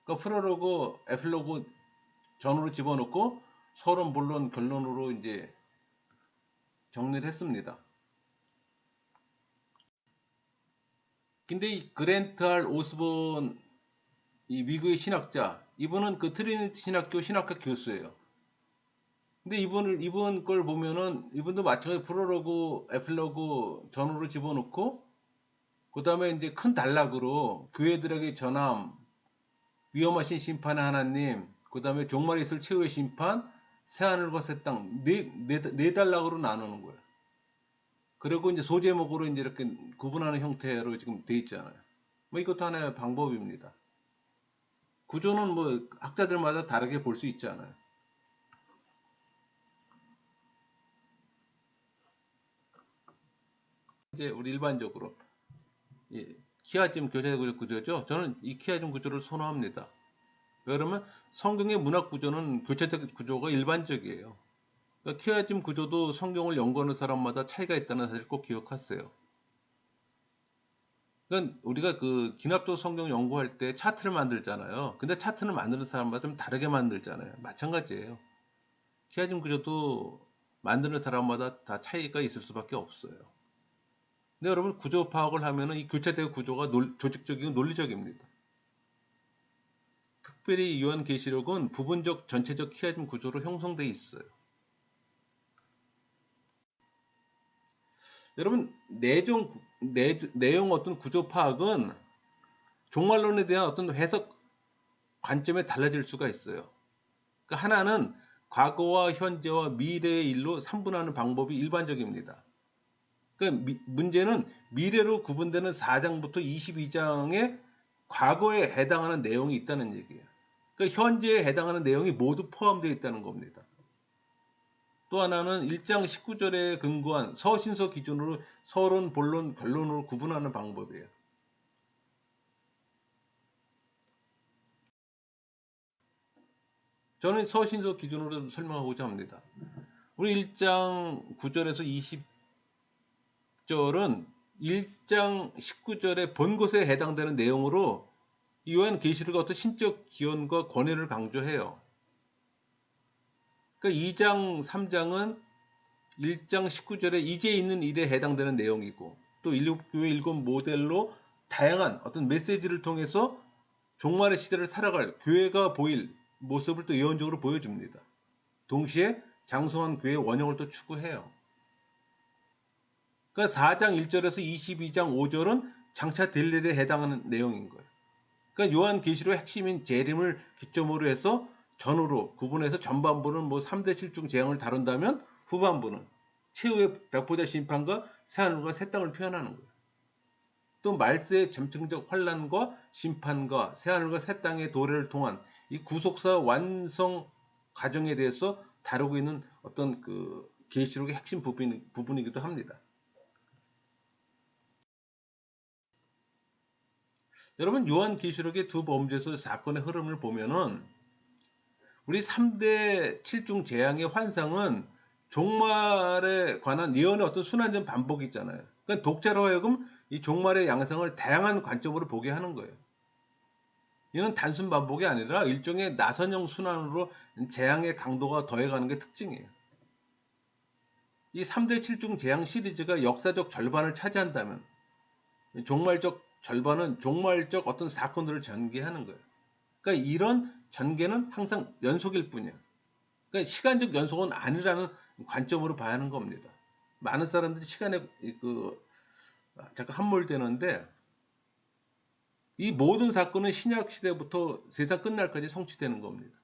그러니까 프로로그, 에필로그 전으로 집어넣고 서론, 본론, 결론으로 이제 정리를 했습니다. 근데 이 그랜트 알 오스본 이 미국의 신학자, 이분은 그 트리니티 신학교 신학과 교수예요. 근데 이분 걸 보면은 이분도 마찬가지 프로로그, 에필로그 전으로 집어넣고 그 다음에 이제 큰 단락으로 교회들에게 전함, 위험하신 심판의 하나님, 그 다음에 종말에 있을 최후의 심판, 새하늘과 새 땅, 네 단락으로 나누는 거예요. 그리고 이제 소제목으로 이제 이렇게 구분하는 형태로 지금 돼 있잖아요. 뭐 이것도 하나의 방법입니다. 구조는 뭐 학자들마다 다르게 볼 수 있잖아요. 이제 우리 일반적으로 키아즘 교차대 구조죠. 저는 이 키아즘 구조를 선호합니다. 왜냐하면 성경의 문학 구조는 교차대 구조가 일반적이에요. 그러니까 키아즘 구조도 성경을 연구하는 사람마다 차이가 있다는 사실 꼭 기억하세요. 그러니까 우리가 그 기납도 성경 연구할 때 차트를 만들잖아요. 근데 차트를 만드는 사람마다 좀 다르게 만들잖아요. 마찬가지예요. 키아즘 구조도 만드는 사람마다 다 차이가 있을 수밖에 없어요. 근데 여러분 구조 파악을 하면은 이 교차대 구조가 조직적이고 논리적입니다. 특별히 요한계시록은 부분적 전체적 키아즘 구조로 형성되어 있어요. 여러분 내용 어떤 구조 파악은 종말론에 대한 어떤 해석 관점에 달라질 수가 있어요. 그러니까 하나는 과거와 현재와 미래의 일로 산분하는 방법이 일반적입니다. 그러니까 문제는 미래로 구분되는 4장부터 22장에 과거에 해당하는 내용이 있다는 얘기예요. 그러니까 현재에 해당하는 내용이 모두 포함되어 있다는 겁니다. 또 하나는 1장 19절에 근거한 서신서 기준으로 서론, 본론, 결론으로 구분하는 방법이에요. 저는 서신서 기준으로 설명하고자 합니다. 우리 1장 9절에서 20절은 1장 19절의 본 것에 해당되는 내용으로 요한계시록의 어떤 신적 기원과 권위를 강조해요. 그러니까 2장, 3장은 1장 19절에 이제 있는 일에 해당되는 내용이고 또 교회 일곱 모델로 다양한 어떤 메시지를 통해서 종말의 시대를 살아갈 교회가 보일 모습을 또 예언적으로 보여줍니다. 동시에 장성한 교회의 원형을 또 추구해요. 그러니까 4장 1절에서 22장 5절은 장차 될 일에 해당하는 내용인 거예요. 그러니까 요한계시록의 핵심인 재림을 기점으로 해서 전후로 구분해서 전반부는 뭐 3대 실중 재앙을 다룬다면 후반부는 최후의 백보자 심판과 새하늘과 새 땅을 표현하는 거예요. 또 말세의 점층적 환란과 심판과 새하늘과 새 땅의 도래를 통한 이 구속사 완성 과정에 대해서 다루고 있는 어떤 그 계시록의 핵심 부분이기도 합니다. 여러분 요한계시록의 두 범죄소 사건의 흐름을 보면은 우리 3대 7중 재앙의 환상은 종말에 관한 예언의 어떤 순환적 반복이잖아요. 그러니까 독자로 하여금 이 종말의 양상을 다양한 관점으로 보게 하는 거예요. 이는 단순 반복이 아니라 일종의 나선형 순환으로 재앙의 강도가 더해가는 게 특징이에요. 이 3대 7중 재앙 시리즈가 역사적 절반을 차지한다면 종말적 절반은 종말적 어떤 사건들을 전개하는 거예요. 그러니까 이런 전개는 항상 연속일 뿐이에요. 그러니까 시간적 연속은 아니라는 관점으로 봐야 하는 겁니다. 많은 사람들이 시간에 잠깐 함몰되는데 이 모든 사건은 신약 시대부터 세상 끝날까지 성취되는 겁니다.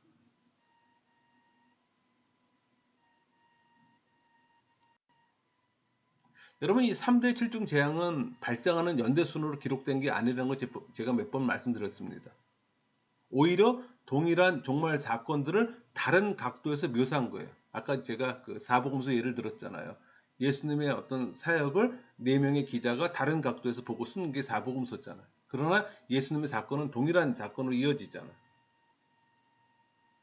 여러분 이 3대 7중 재앙은 발생하는 연대순으로 기록된 게 아니라는 거 제가 몇 번 말씀드렸습니다. 오히려 동일한 종말 사건들을 다른 각도에서 묘사한 거예요. 아까 제가 그 사복음서 예를 들었잖아요. 예수님의 어떤 사역을 4명의 기자가 다른 각도에서 보고 쓴 게 사복음서잖아요. 그러나 예수님의 사건은 동일한 사건으로 이어지잖아요.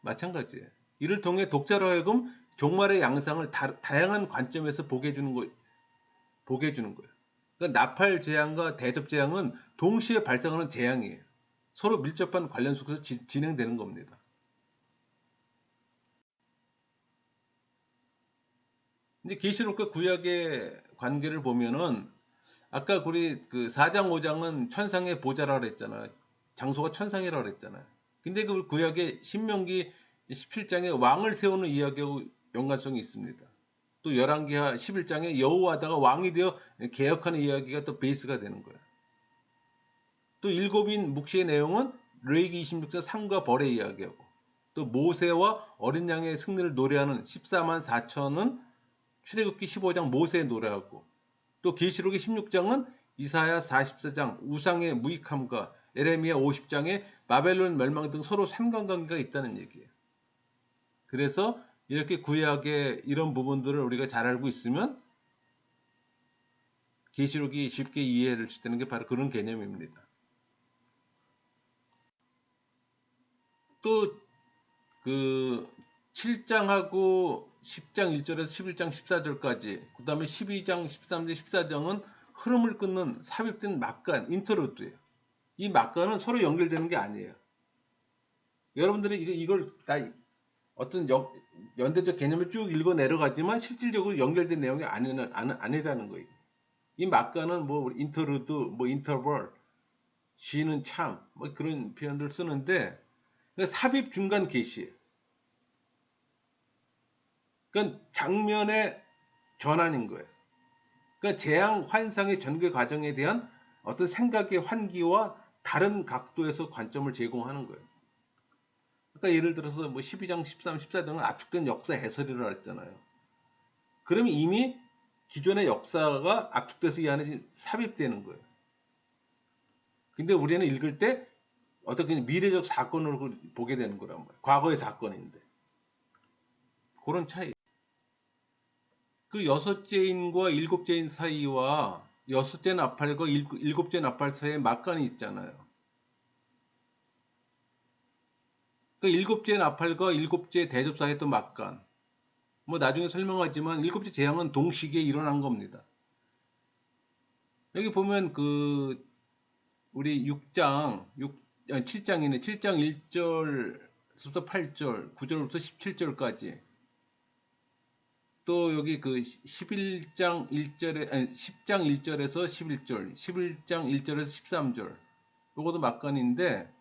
마찬가지예요. 이를 통해 독자로 하여금 종말의 양상을 다양한 관점에서 보게 해주는 거예요. 그러니까 나팔 재앙과 대접 재앙은 동시에 발생하는 재앙이에요. 서로 밀접한 관련 속에서 진행되는 겁니다. 이제 계시록과 구약의 관계를 보면은 아까 우리 그 4장 5장은 천상의 보좌라고 그랬잖아요. 장소가 천상이라고 그랬잖아요. 근데 그 구약의 신명기 17장에 왕을 세우는 이야기하고 연관성이 있습니다. 또 열왕기하 11장에 여호와다가 왕이 되어 개혁하는 이야기가 또 베이스가 되는 거예요. 또 일곱인 묵시의 내용은 레위기 26장 상과 벌의 이야기하고 또 모세와 어린 양의 승리를 노래하는 14만 4천은 출애굽기 15장 모세의 노래하고 또 계시록의 16장은 이사야 44장 우상의 무익함과 에레미야 50장의 바벨론 멸망 등 서로 상관관계가 있다는 얘기예요. 그래서 이렇게 구약의 이런 부분들을 우리가 잘 알고 있으면 계시록이 쉽게 이해를 수 되는 게 바로 그런 개념입니다. 또 그 7장하고 10장 1절에서 11장 14절까지 그 다음에 12장 13절 14장은 흐름을 끊는 삽입된 막간 인터루드예요. 이 막간은 서로 연결되는 게 아니에요. 여러분들이 이걸 다 어떤 연대적 개념을 쭉 읽어 내려가지만 실질적으로 연결된 내용이 아니라는 거예요. 이 막간은 뭐 인터루드, 뭐 인터벌, 쉬는 참, 뭐 그런 표현들 쓰는데 삽입 중간 계시예요. 그러니까 장면의 전환인 거예요. 그러니까 재앙 환상의 전개 과정에 대한 어떤 생각의 환기와 다른 각도에서 관점을 제공하는 거예요. 그러니까 예를 들어서 뭐 12장, 13, 14장은 압축된 역사 해설이라고 했잖아요. 그러면 이미 기존의 역사가 압축돼서 이 안에 삽입되는 거예요. 근데 우리는 읽을 때 어떻게 미래적 사건으로 보게 되는 거란 말이에요. 과거의 사건인데. 그런 차이. 그 여섯째 인과 일곱째 인 사이와 여섯째 나팔과 일곱째 나팔 사이에 막간이 있잖아요. 그 일곱째 나팔과 일곱째 대접 사이에 또 막간. 뭐 나중에 설명하지만 일곱째 재앙은 동시기에 일어난 겁니다. 여기 보면 그 우리 7장이네. 7장 1절부터 8절, 9절부터 17절까지. 또 여기 그 11장 1절에 10장 1절에서 11절, 11장 1절에서 13절. 요것도 막간인데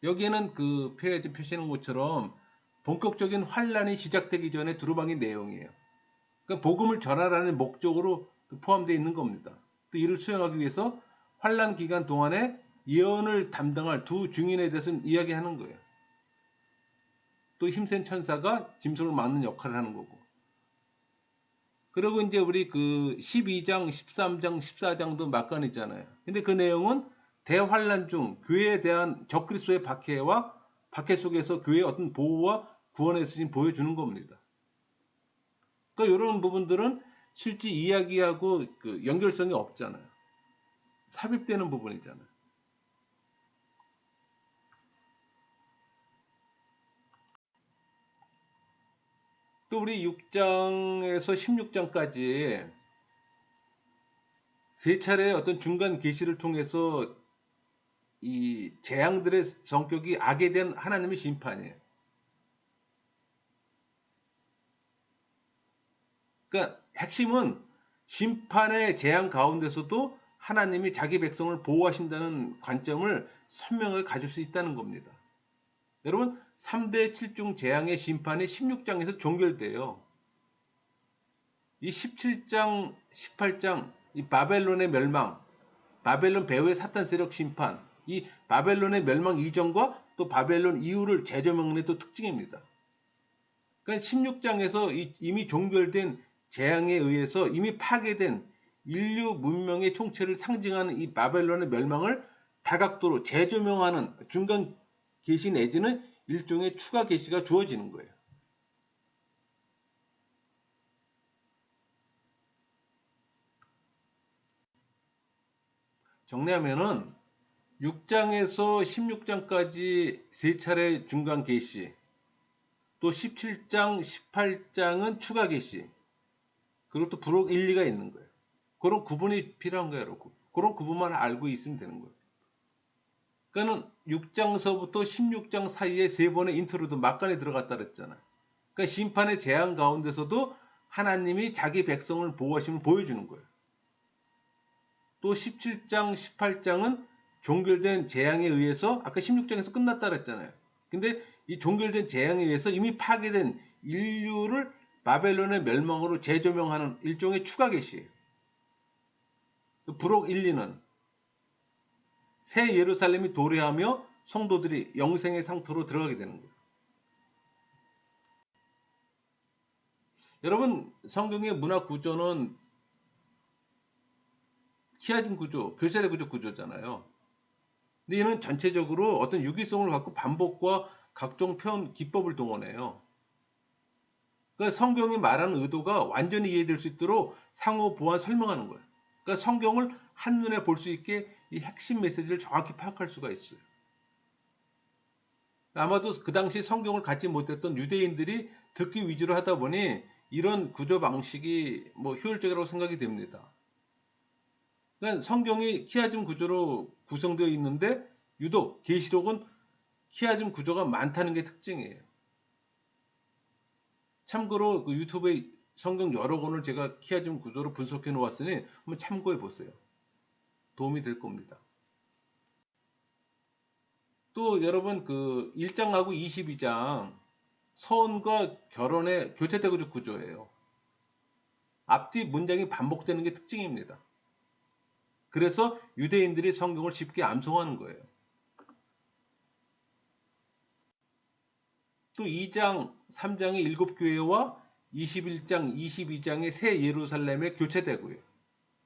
여기에는 그 페이지 표시하는 것처럼 본격적인 환란이 시작되기 전에 두루마기 내용이에요. 그러니까 복음을 전하라는 목적으로 포함되어 있는 겁니다. 또 이를 수행하기 위해서 환란 기간 동안에 예언을 담당할 두 증인에 대해서 이야기하는 거예요. 또 힘센 천사가 짐승을 막는 역할을 하는 거고. 그리고 이제 우리 그 12장, 13장, 14장도 막간이잖아요. 근데 그 내용은 대환란 중 교회에 대한 적그리스도의 박해와 박해 속에서 교회의 어떤 보호와 구원의 수준 보여주는 겁니다. 그러니까 이런 부분들은 실제 이야기하고 그 연결성이 없잖아요. 삽입되는 부분이잖아요. 또 우리 6장에서 16장까지 세 차례의 어떤 중간 계시를 통해서 이 재앙들의 성격이 악에 대한 하나님의 심판이에요. 그러니까 핵심은 심판의 재앙 가운데서도 하나님이 자기 백성을 보호하신다는 관점을 선명하게 가질 수 있다는 겁니다. 여러분 3대 7중 재앙의 심판이 16장에서 종결돼요. 이 17장, 18장 이 바벨론의 멸망, 바벨론 배후의 사탄 세력 심판, 이 바벨론의 멸망 이전과 또 바벨론 이후를 재조명하는 또 특징입니다. 그러니까 16장에서 이미 종결된 재앙에 의해서 이미 파괴된 인류 문명의 총체를 상징하는 이 바벨론의 멸망을 다각도로 재조명하는 중간 계시 내지는 일종의 추가 계시가 주어지는 거예요. 정리하면은 6장에서 16장까지 세 차례 중간 계시, 또 17장, 18장은 추가 계시, 그리고 또 부록 1, 2가 있는 거예요. 그런 구분이 필요한 거예요, 여러분. 그런 구분만 알고 있으면 되는 거예요. 그러니까는 6장서부터 16장 사이에 세 번의 인트로도 막간에 들어갔다 그랬잖아요. 그러니까 심판의 재앙 가운데서도 하나님이 자기 백성을 보호하심을 보여주는 거예요. 또 17장, 18장은 종결된 재앙에 의해서 아까 16장에서 끝났다 그랬잖아요. 근데 이 종결된 재앙에 의해서 이미 파괴된 인류를 바벨론의 멸망으로 재조명하는 일종의 추가 계시예요. 부록 1, 2는 새 예루살렘이 도래하며 성도들이 영생의 상태로 들어가게 되는 거예요. 여러분 성경의 문화 구조는 키아진 구조, 교세대 구조 구조잖아요. 근데 이는 전체적으로 어떤 유기성을 갖고 반복과 각종 표현 기법을 동원해요. 그러니까 성경이 말하는 의도가 완전히 이해될 수 있도록 상호 보완 설명하는 거예요. 그러니까 성경을 한눈에 볼 수 있게 이 핵심 메시지를 정확히 파악할 수가 있어요. 아마도 그 당시 성경을 갖지 못했던 유대인들이 듣기 위주로 하다 보니 이런 구조 방식이 뭐 효율적이라고 생각이 됩니다. 그러니까 성경이 키아즘 구조로 구성되어 있는데 유독 계시록은 키아즘 구조가 많다는 게 특징이에요. 참고로 그 유튜브에 성경 여러 권을 제가 키아즘 구조로 분석해 놓았으니 한번 참고해 보세요. 도움이 될 겁니다. 또 여러분 그 1장하고 22장 서원과 결혼의 교체대구조 구조예요. 앞뒤 문장이 반복되는 게 특징입니다. 그래서 유대인들이 성경을 쉽게 암송하는 거예요. 또 2장, 3장의 일곱 교회와 21장, 22장의 새 예루살렘의 교체되고요.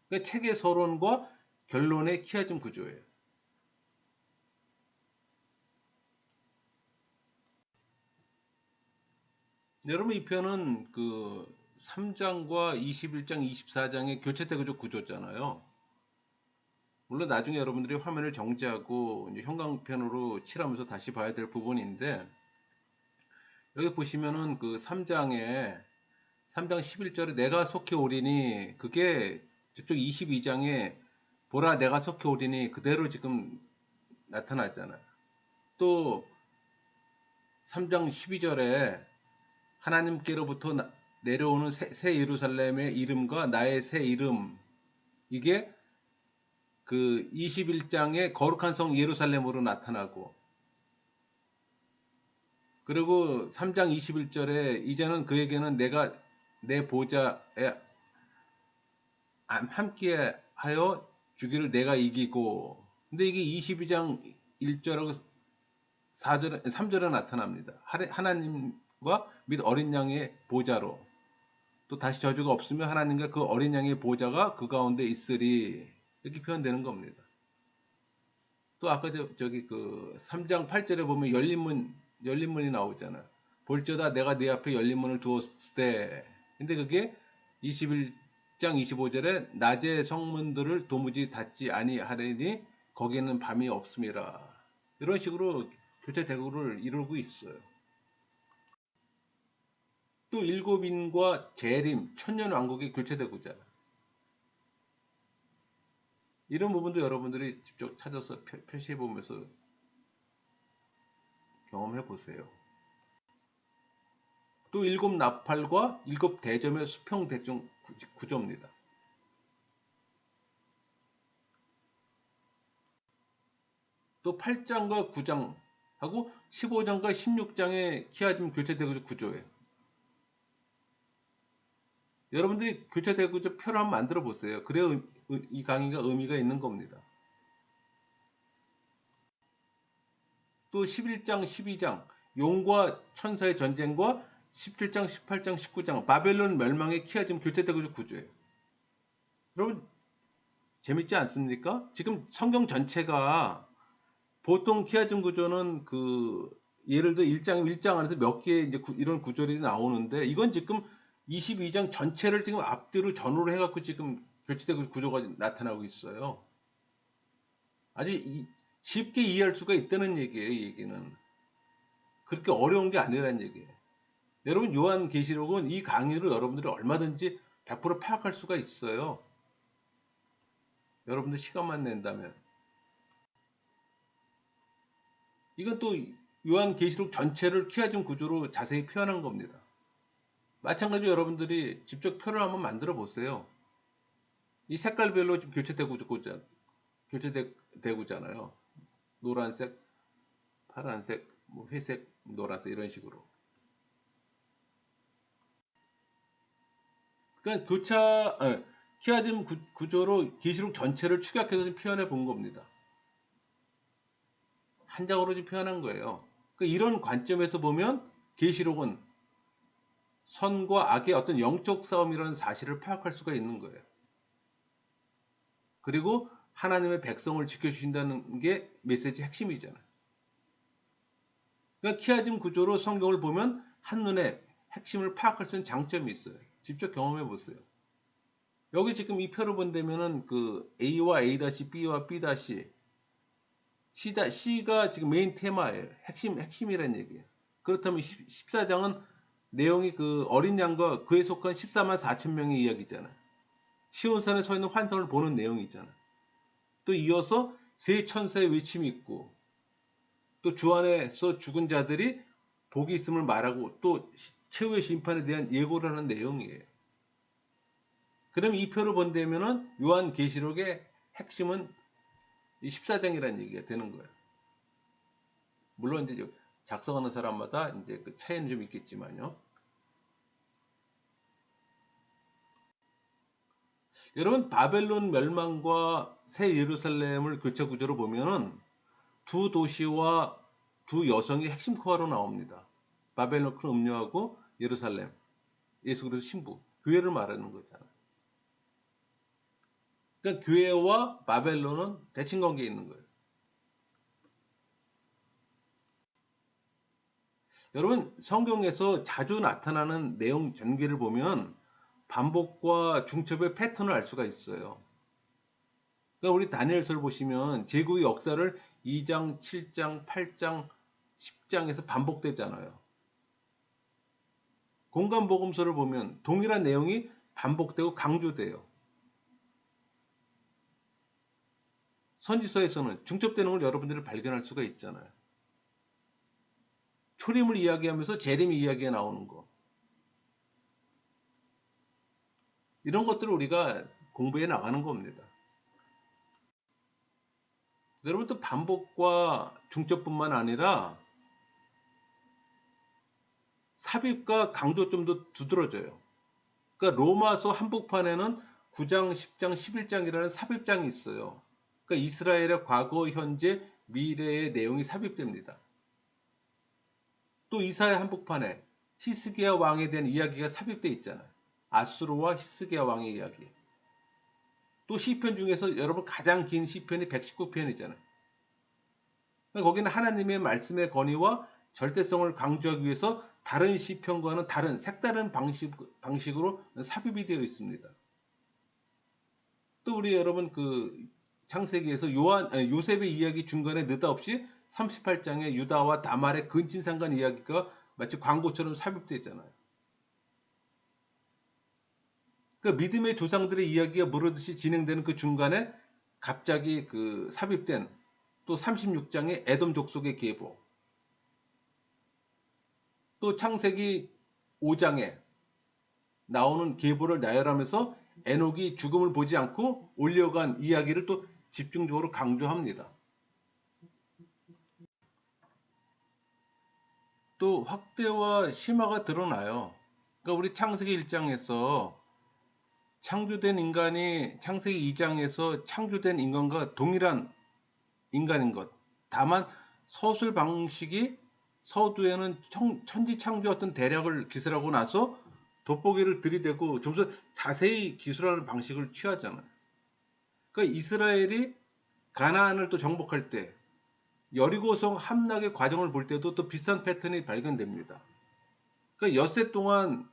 그러니까 책의 서론과 결론의 키아즘 구조예요. 여러분 이 편은 그 3장과 21장, 24장의 교체대구조 구조잖아요. 물론 나중에 여러분들이 화면을 정지하고 이제 형광펜으로 칠하면서 다시 봐야 될 부분인데 여기 보시면은 그 3장 11절에 내가 속해 오리니 그게 저쪽 22장에 보라 내가 속해 오리니 그대로 지금 나타났잖아요. 또 3장 12절에 하나님께로부터 내려오는 새 예루살렘의 이름과 나의 새 이름 이게 그 21장의 거룩한 성 예루살렘으로 나타나고 그리고 3장 21절에 이제는 그에게는 내가 내 보좌에 함께 하여 주기를 내가 이기고 근데 이게 22장 1절하고 4절, 3절에 나타납니다. 하나님과 및 어린 양의 보좌로 또 다시 저주가 없으면 하나님과 그 어린 양의 보호자가 그 가운데 있으리. 이렇게 표현되는 겁니다. 또 아까 저기 그 3장 8절에 보면 열린 문이 나오잖아. 볼지어다 내가 네 앞에 열린 문을 두었을 때. 근데 그게 21장 25절에 낮의 성문들을 도무지 닫지 아니하리니 거기에는 밤이 없음이라. 이런 식으로 교체 대구를 이루고 있어요. 또 일곱인과 재림, 천년왕국의 교체 대구잖아. 이런 부분도 여러분들이 직접 찾아서 표시해 보면서 경험해 보세요. 또 일곱 나팔과 일곱 대점의 수평 대중 구조입니다. 또 8장과 9장하고 15장과 16장의 키아즘 교체대구조 구조예요. 여러분들이 교체대구조 표를 한번 만들어 보세요. 그래야 이 강의가 의미가 있는 겁니다. 또 11장, 12장 용과 천사의 전쟁과 17장, 18장, 19장 바벨론 멸망의 키아즘 교체대구조 구조예요. 여러분 재밌지 않습니까? 지금 성경 전체가 보통 키아즘 구조는 그 예를 들어 1장 안에서 몇 개의 이제 이런 구조들이 나오는데 이건 지금 22장 전체를 지금 앞뒤로 전후로 해갖고 지금 교체되고 구조가 나타나고 있어요. 아주 쉽게 이해할 수가 있다는 얘기예요. 이 얘기는 그렇게 어려운 게 아니라는 얘기예요. 여러분 요한계시록은 이 강의로 여러분들이 얼마든지 100% 파악할 수가 있어요. 여러분들 시간만 낸다면. 이건 또 요한계시록 전체를 키아즘 구조로 자세히 표현한 겁니다. 마찬가지로 여러분들이 직접 표를 한번 만들어 보세요. 이 색깔별로 지금 교체되고잖아요. 노란색, 파란색, 뭐 회색, 노란색 이런 식으로. 그러니까 키아즘 구조로 계시록 전체를 축약해서 표현해 본 겁니다. 한 장으로 좀 표현한 거예요. 그러니까 이런 관점에서 보면 계시록은 선과 악의 어떤 영적 싸움이라는 사실을 파악할 수가 있는 거예요. 그리고 하나님의 백성을 지켜주신다는 게 메시지 핵심이잖아요. 그러니까 키아즘 구조로 성경을 보면 한눈에 핵심을 파악할 수 있는 장점이 있어요. 직접 경험해 보세요. 여기 지금 이 표를 본다면은 그 A와 A-B와 B-C, C가 지금 메인 테마예요. 핵심이라는 얘기예요. 그렇다면 14장은 내용이 그 어린 양과 그에 속한 14만 4천 명의 이야기잖아요. 시온산에 서 있는 환상을 보는 내용이잖아요. 또 이어서 세 천사의 외침이 있고 또 주 안에서 죽은 자들이 복이 있음을 말하고 또 최후의 심판에 대한 예고를 하는 내용이에요. 그럼 이 표를 본다면은 요한계시록의 핵심은 이 14장이라는 얘기가 되는 거예요. 물론 이제 작성하는 사람마다 이제 그 차이는 좀 있겠지만요. 여러분 바벨론 멸망과 새 예루살렘을 교체 구조로 보면은 두 도시와 두 여성이 핵심 코어로 나옵니다. 바벨론 큰 음료하고 예루살렘, 예수 그리스도 신부, 교회를 말하는 거잖아요. 그러니까 교회와 바벨론은 대칭 관계에 있는 거예요. 여러분 성경에서 자주 나타나는 내용 전개를 보면 반복과 중첩의 패턴을 알 수가 있어요. 그러니까 우리 다니엘서를 보시면 제국의 역사를 2장, 7장, 8장, 10장에서 반복되잖아요. 공간복음서를 보면 동일한 내용이 반복되고 강조돼요. 선지서에서는 중첩되는 걸 여러분들이 발견할 수가 있잖아요. 초림을 이야기하면서 재림 이야기가 나오는 거. 이런 것들을 우리가 공부해 나가는 겁니다. 여러분 또 반복과 중첩뿐만 아니라 삽입과 강조점도 두드러져요. 그러니까 로마서 한복판에는 9장, 10장, 11장이라는 삽입장이 있어요. 그러니까 이스라엘의 과거, 현재, 미래의 내용이 삽입됩니다. 또 이사야 한복판에 히스기야 왕에 대한 이야기가 삽입되어 있잖아요. 아수르와 히스기야 왕의 이야기. 또 시편 중에서 여러분 가장 긴 시편이 119편이잖아요. 거기는 하나님의 말씀의 권위와 절대성을 강조하기 위해서 다른 시편과는 다른 색다른 방식으로 삽입이 되어 있습니다. 또 우리 여러분 그 창세기에서 요셉의 이야기 중간에 느닷없이 38장의 유다와 다말의 근친상간 이야기가 마치 광고처럼 삽입되어 있잖아요. 그 믿음의 조상들의 이야기가 물으듯이 진행되는 그 중간에 갑자기 그 삽입된 또 36장의 에돔 족속의 계보, 또 창세기 5장에 나오는 계보를 나열하면서 에녹이 죽음을 보지 않고 올려간 이야기를 또 집중적으로 강조합니다. 또 확대와 심화가 드러나요. 그러니까 우리 창세기 1장에서 창조된 인간이 창세기 2장에서 창조된 인간과 동일한 인간인 것. 다만 서술 방식이 서두에는 천지창조 어떤 대략을 기술하고 나서 돋보기를 들이대고 좀 더 자세히 기술하는 방식을 취하잖아요. 그러니까 이스라엘이 가나안을 또 정복할 때 여리고성 함락의 과정을 볼 때도 또 비슷한 패턴이 발견됩니다. 그러니까 엿새 동안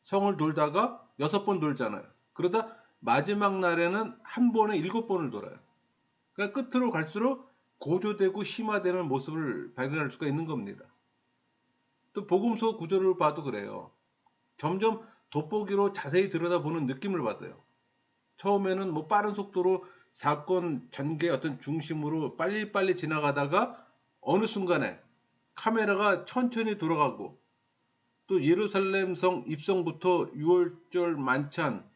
성을 돌다가 6번 돌잖아요. 그러다 마지막 날에는 한 번에 7번을 돌아요. 그러니까 끝으로 갈수록 고조되고 심화되는 모습을 발견할 수가 있는 겁니다. 또 복음서 구조를 봐도 그래요. 점점 돋보기로 자세히 들여다보는 느낌을 받아요. 처음에는 뭐 빠른 속도로 사건 전개 어떤 중심으로 빨리빨리 지나가다가 어느 순간에 카메라가 천천히 돌아가고 또 예루살렘 성 입성부터 유월절 만찬,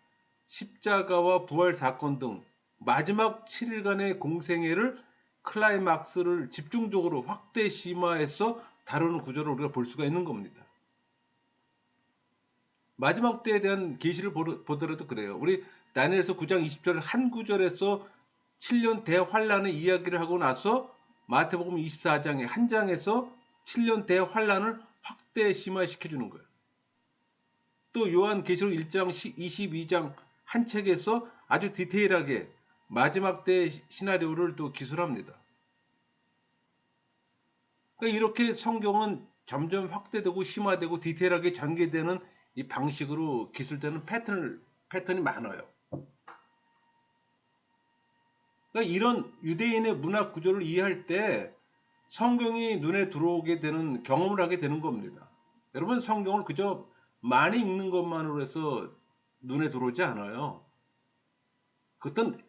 십자가와 부활 사건 등 마지막 7일간의 공생애를 클라이막스를 집중적으로 확대 심화해서 다루는 구조를 우리가 볼 수가 있는 겁니다. 마지막 때에 대한 계시를 보더라도 그래요. 우리 다니엘서 9장 20절 한 구절에서 7년 대환란의 이야기를 하고 나서 마태복음 24장의 한 장에서 7년 대환란을 확대 심화시켜 주는 거예요. 또 요한계시록 1장 22장 한 책에서 아주 디테일하게 마지막 때 시나리오를 또 기술합니다. 그러니까 이렇게 성경은 점점 확대되고 심화되고 디테일하게 전개되는 이 방식으로 기술되는 패턴이 많아요. 그러니까 이런 유대인의 문화 구조를 이해할 때 성경이 눈에 들어오게 되는 경험을 하게 되는 겁니다. 여러분 성경을 그저 많이 읽는 것만으로 해서 눈에 들어오지 않아요.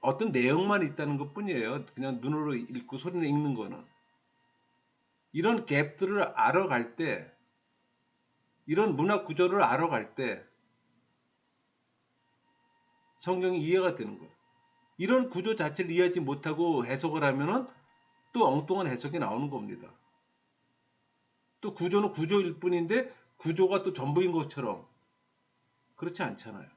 어떤 내용만 있다는 것 뿐이에요. 그냥 눈으로 읽고 소리내 읽는 거는. 이런 갭들을 알아갈 때, 이런 문화 구조를 알아갈 때 성경이 이해가 되는 거예요. 이런 구조 자체를 이해하지 못하고 해석을 하면은 또 엉뚱한 해석이 나오는 겁니다. 또 구조는 구조일 뿐인데 구조가 또 전부인 것처럼 그렇지 않잖아요.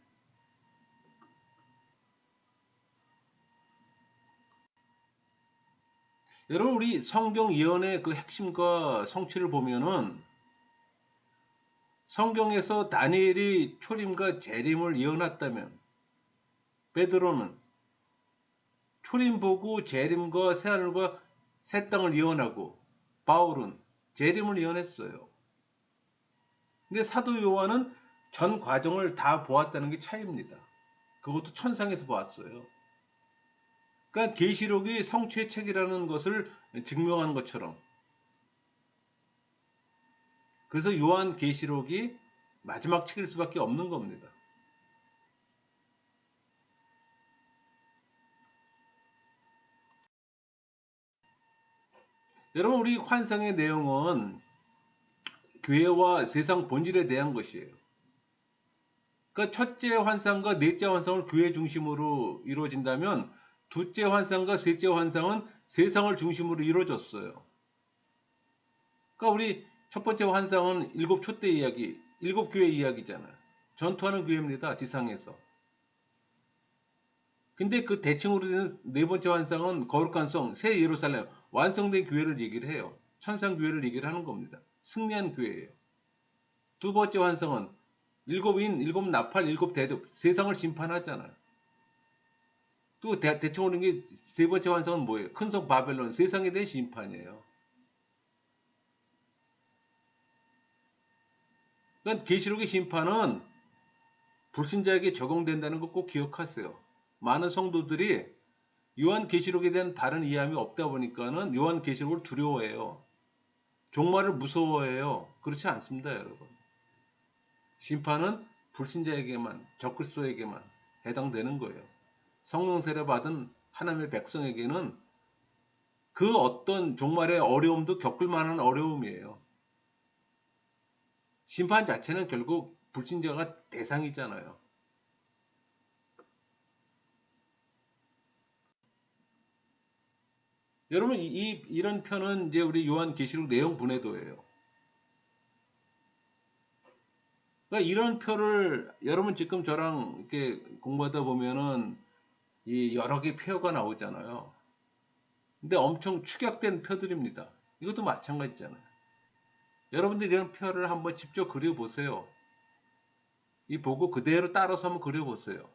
여러분 우리 성경 예언의 그 핵심과 성취를 보면은 성경에서 다니엘이 초림과 재림을 예언했다면 베드로는 초림 보고 재림과 새하늘과 새 땅을 예언하고 바울은 재림을 예언했어요. 근데 사도 요한은 전 과정을 다 보았다는 게 차이입니다. 그것도 천상에서 보았어요. 그러니까 계시록이 성취의 책이라는 것을 증명한 것처럼 그래서 요한 계시록이 마지막 책일 수밖에 없는 겁니다. 여러분 우리 환상의 내용은 교회와 세상 본질에 대한 것이에요. 그러니까 첫째 환상과 넷째 환상을 교회 중심으로 이루어진다면 둘째 환상과 셋째 환상은 세상을 중심으로 이루어졌어요. 그러니까 우리 첫 번째 환상은 일곱 촛대 이야기, 일곱 교회 이야기잖아요. 전투하는 교회입니다. 지상에서. 근데 그 대칭으로 되는 네 번째 환상은 거룩한 성, 새 예루살렘, 완성된 교회를 얘기를 해요. 천상 교회를 얘기를 하는 겁니다. 승리한 교회예요. 두 번째 환상은 일곱인, 일곱 나팔, 일곱 대접, 세상을 심판하잖아요. 또 대충 오는 게 세 번째 환상은 뭐예요? 큰 성 바벨론, 세상에 대한 심판이에요. 그러니까 계시록의 심판은 불신자에게 적용된다는 거 꼭 기억하세요. 많은 성도들이 요한 계시록에 대한 바른 이해함이 없다 보니까는 요한 계시록을 두려워해요. 종말을 무서워해요. 그렇지 않습니다, 여러분. 심판은 불신자에게만, 적그리스도에게만 해당되는 거예요. 성령 세례 받은 하나님의 백성에게는 그 어떤 종말의 어려움도 겪을 만한 어려움이에요. 심판 자체는 결국 불신자가 대상이잖아요. 여러분, 이런 편은 이제 우리 요한계시록 내용 분해도예요. 그러니까 이런 표를 여러분 지금 저랑 이렇게 공부하다 보면은 이 여러 개 표가 나오잖아요. 근데 엄청 축약된 표들입니다. 이것도 마찬가지잖아요. 여러분들이 이런 표를 한번 직접 그려보세요. 이 보고 그대로 따라서 한번 그려보세요.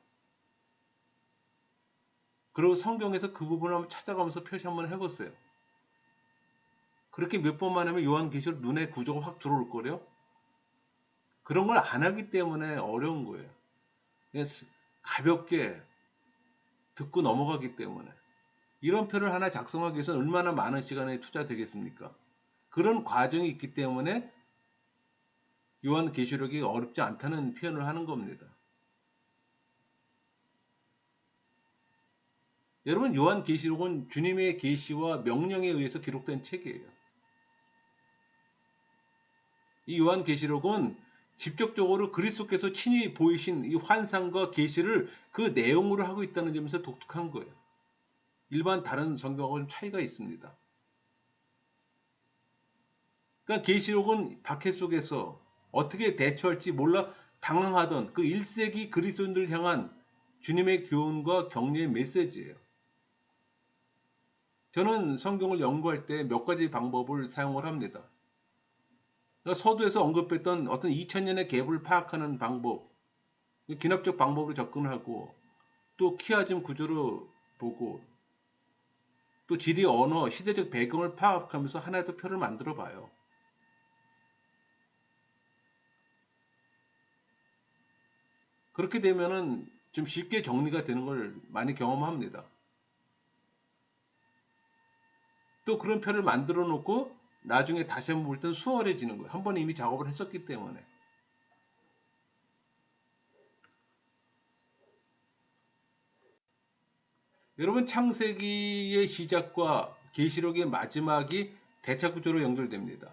그리고 성경에서 그 부분을 한번 찾아가면서 표시 한번 해보세요. 그렇게 몇 번만 하면 요한계시록 눈에 구조가 확 들어올 거래요. 그런 걸 안 하기 때문에 어려운 거예요. 그냥 가볍게 듣고 넘어가기 때문에. 이런 표를 하나 작성하기 위해서는 얼마나 많은 시간이 투자되겠습니까? 그런 과정이 있기 때문에 요한계시록이 어렵지 않다는 표현을 하는 겁니다. 여러분, 요한계시록은 주님의 계시와 명령에 의해서 기록된 책이에요. 이 요한계시록은 직접적으로 그리스도께서 친히 보이신 이 환상과 계시를 그 내용으로 하고 있다는 점에서 독특한 거예요. 일반 다른 성경하고는 차이가 있습니다. 그러니까 계시록은 박해 속에서 어떻게 대처할지 몰라 당황하던 그 1세기 그리스도인들 향한 주님의 교훈과 격려의 메시지예요. 저는 성경을 연구할 때 몇 가지 방법을 사용을 합니다. 그러니까 서두에서 언급했던 어떤 2000년의 갭을 파악하는 방법, 기납적 방법으로 접근하고 또 키아즘 구조로 보고 또 지리 언어, 시대적 배경을 파악하면서 하나의 또 표를 만들어 봐요. 그렇게 되면은 좀 쉽게 정리가 되는 걸 많이 경험합니다. 또 그런 표를 만들어 놓고 나중에 다시 한번 볼 때는 수월해지는 거예요. 한 번 이미 작업을 했었기 때문에. 여러분, 창세기의 시작과 계시록의 마지막이 대차구조로 연결됩니다.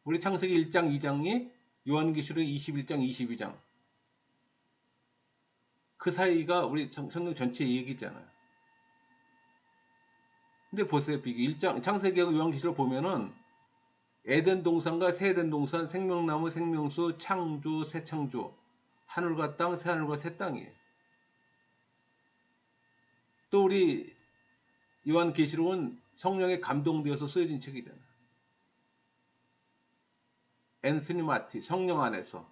우리 창세기 1장, 2장이 요한계시록 21장, 22장. 그 사이가 우리 성경 전체 얘기잖아요. 근데 보세요, 비교. 1장, 창세기하고 요한계시록 보면은 에덴 동산과 새 에덴 동산, 생명나무, 생명수, 창조, 새 창조, 하늘과 땅, 새 하늘과 새 땅이에요. 또 우리 요한계시록은 성령에 감동되어서 쓰여진 책이잖아요. 앤토니 마티, 성령 안에서.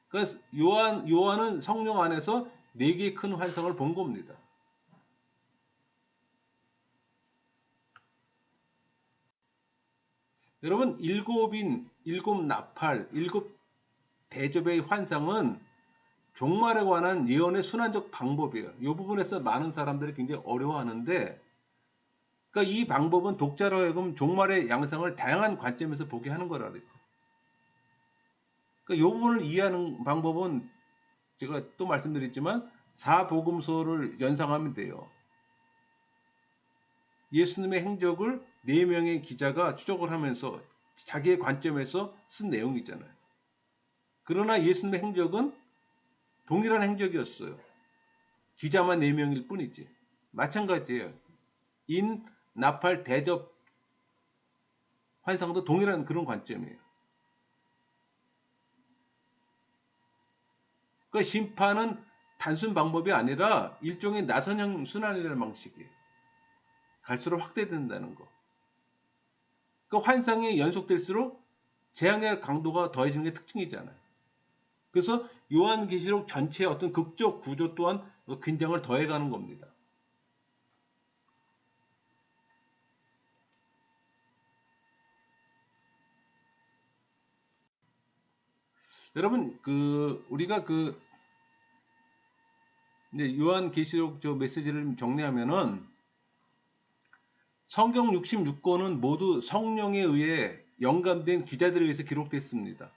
그래서 요한은 성령 안에서 네 개의 큰 환상을 본 겁니다. 여러분, 일곱인, 일곱 나팔, 일곱 대접의 환상은 종말에 관한 예언의 순환적 방법이에요. 이 부분에서 많은 사람들이 굉장히 어려워하는데, 그러니까 이 방법은 독자로 하여금 종말의 양상을 다양한 관점에서 보게 하는 거라고요. 그러니까 이 부분을 이해하는 방법은 제가 또 말씀드렸지만 사복음서를 연상하면 돼요. 예수님의 행적을 4명의 기자가 추적을 하면서 자기의 관점에서 쓴 내용이잖아요. 그러나 예수님의 행적은 동일한 행적이었어요. 기자만 4명일 뿐이지. 마찬가지예요. 인, 나팔, 대접, 환상도 동일한 그런 관점이에요. 그러니까 심판은 단순 방법이 아니라 일종의 나선형 순환이라는 방식이에요. 갈수록 확대된다는 거. 그 환상이 연속될수록 재앙의 강도가 더해지는 게 특징이잖아요. 그래서 요한계시록 전체의 어떤 극적 구조 또한 긴장을 더해가는 겁니다. 여러분, 우리가 이제 요한계시록 저 메시지를 정리하면은 성경 66권은 모두 성령에 의해 영감된 기자들에 의해서 기록됐습니다.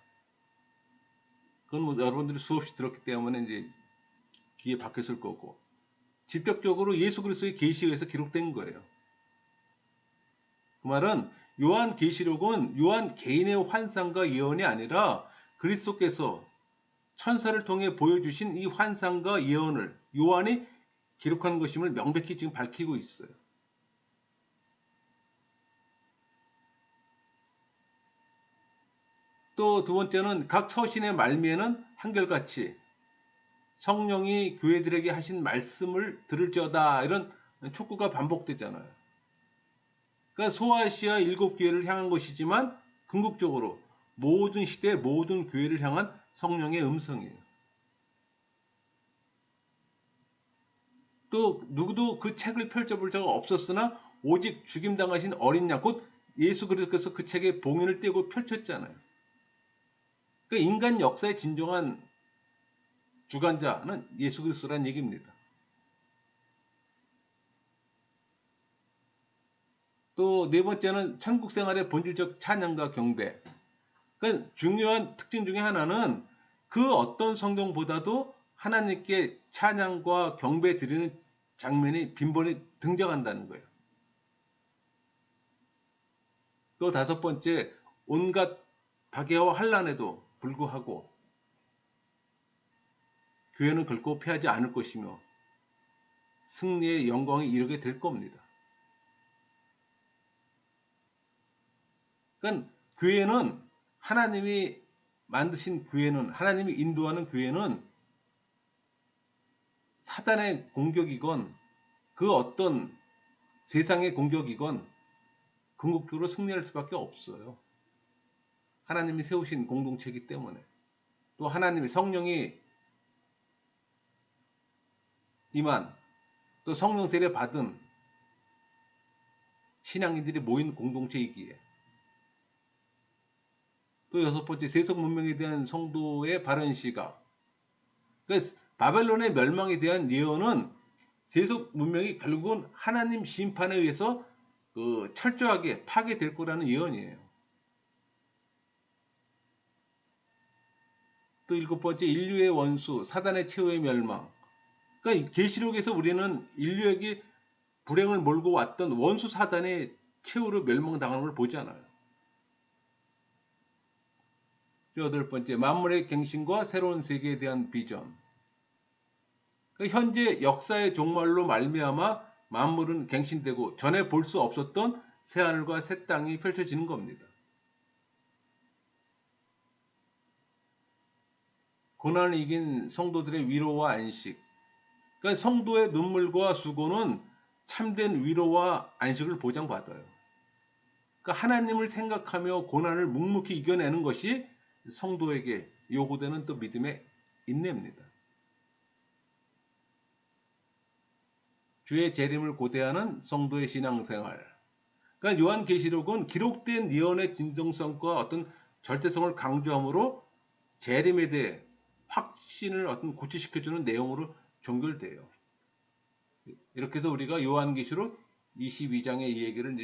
그건 뭐 여러분들이 수없이 들었기 때문에 이제 귀에 박혔을 거고, 직접적으로 예수 그리스도의 계시에 의해서 기록된 거예요. 그 말은 요한 계시록은 요한 개인의 환상과 예언이 아니라 그리스도께서 천사를 통해 보여주신 이 환상과 예언을 요한이 기록한 것임을 명백히 지금 밝히고 있어요. 또 두 번째는 각 서신의 말미에는 한결같이 성령이 교회들에게 하신 말씀을 들을지어다 이런 촉구가 반복되잖아요. 그러니까 소아시아 7교회를 향한 것이지만 궁극적으로 모든 시대 모든 교회를 향한 성령의 음성이에요. 또 누구도 그 책을 펼쳐볼 자가 없었으나 오직 죽임당하신 어린 양 곧 예수 그리스도께서 그 책에 봉인을 떼고 펼쳤잖아요. 그러니까 인간 역사의 진정한 주관자는 예수 그리스도란 얘기입니다. 또 네 번째는 천국 생활의 본질적 찬양과 경배. 그러니까 중요한 특징 중에 하나는 그 어떤 성경보다도 하나님께 찬양과 경배 드리는 장면이 빈번히 등장한다는 거예요. 또 다섯 번째, 온갖 박해와 환난에도 불구하고 교회는 결코 패하지 않을 것이며 승리의 영광에 이르게 될 겁니다. 그러니까 교회는 하나님이 만드신 교회는 하나님이 인도하는 교회는 사단의 공격이건 그 어떤 세상의 공격이건 궁극적으로 승리할 수밖에 없어요. 하나님이 세우신 공동체이기 때문에 또 하나님의 성령이 임한 또 성령 세례 받은 신앙인들이 모인 공동체이기에 또 여섯 번째 세속 문명에 대한 성도의 바른 시각. 그래서 바벨론의 멸망에 대한 예언은 세속 문명이 결국은 하나님 심판에 의해서 철저하게 파괴될 거라는 예언이에요. 또 일곱 번째 인류의 원수 사단의 최후의 멸망. 그러니까 계시록에서 우리는 인류에게 불행을 몰고 왔던 원수 사단의 최후로 멸망당하는 걸 보잖아요. 여덟 번째 만물의 갱신과 새로운 세계에 대한 비전. 그러니까 현재 역사의 종말로 말미암아 만물은 갱신되고 전에 볼 수 없었던 새하늘과 새 땅이 펼쳐지는 겁니다. 고난을 이긴 성도들의 위로와 안식. 그러니까 성도의 눈물과 수고는 참된 위로와 안식을 보장받아요. 그러니까 하나님을 생각하며 고난을 묵묵히 이겨내는 것이 성도에게 요구되는 또 믿음의 인내입니다. 주의 재림을 고대하는 성도의 신앙생활. 그러니까 요한계시록은 기록된 예언의 진정성과 어떤 절대성을 강조함으로 재림에 대해 확신을 어떤 고취시켜주는 내용으로 종결돼요. 이렇게 해서 우리가 요한계시록 22장의 이 얘기를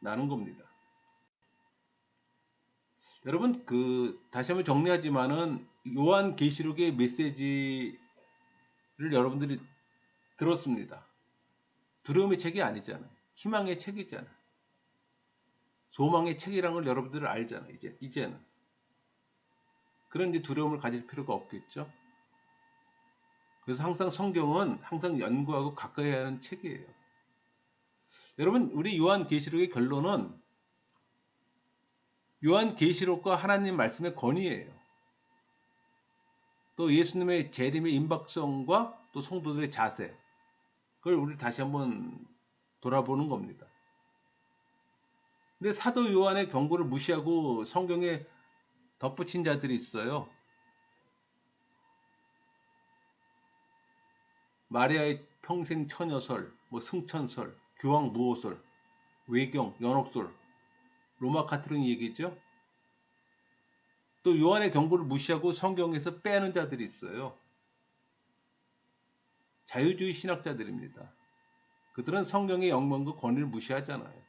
나눈 겁니다. 여러분 다시 한번 정리하지만은 요한계시록의 메시지를 여러분들이 들었습니다. 두려움의 책이 아니잖아요. 희망의 책이잖아요. 소망의 책이라는 걸 여러분들은 알잖아요. 이제는. 그런 이제 두려움을 가질 필요가 없겠죠. 그래서 항상 성경은 항상 연구하고 가까이 하는 책이에요. 여러분, 우리 요한계시록의 결론은 요한계시록과 하나님 말씀의 권위예요. 또 예수님의 재림의 임박성과 또 성도들의 자세. 그걸 우리 다시 한번 돌아보는 겁니다. 근데 사도 요한의 경고를 무시하고 성경에 덧붙인 자들이 있어요. 마리아의 평생 처녀설, 뭐 승천설, 교황 무호설, 외경, 연옥설, 로마 카톨릭 얘기죠. 또 요한의 경고를 무시하고 성경에서 빼는 자들이 있어요. 자유주의 신학자들입니다. 그들은 성경의 영문과 권위를 무시하잖아요.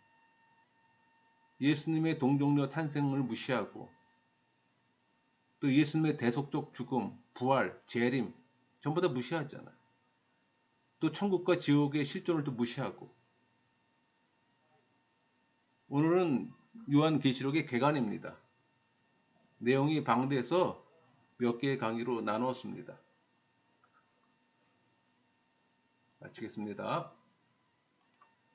예수님의 동정녀 탄생을 무시하고 또 예수님의 대속적 죽음, 부활, 재림 전부 다 무시하잖아요. 또 천국과 지옥의 실존을 또 무시하고 오늘은 요한계시록의 개관입니다. 내용이 방대해서 몇 개의 강의로 나누었습니다. 마치겠습니다.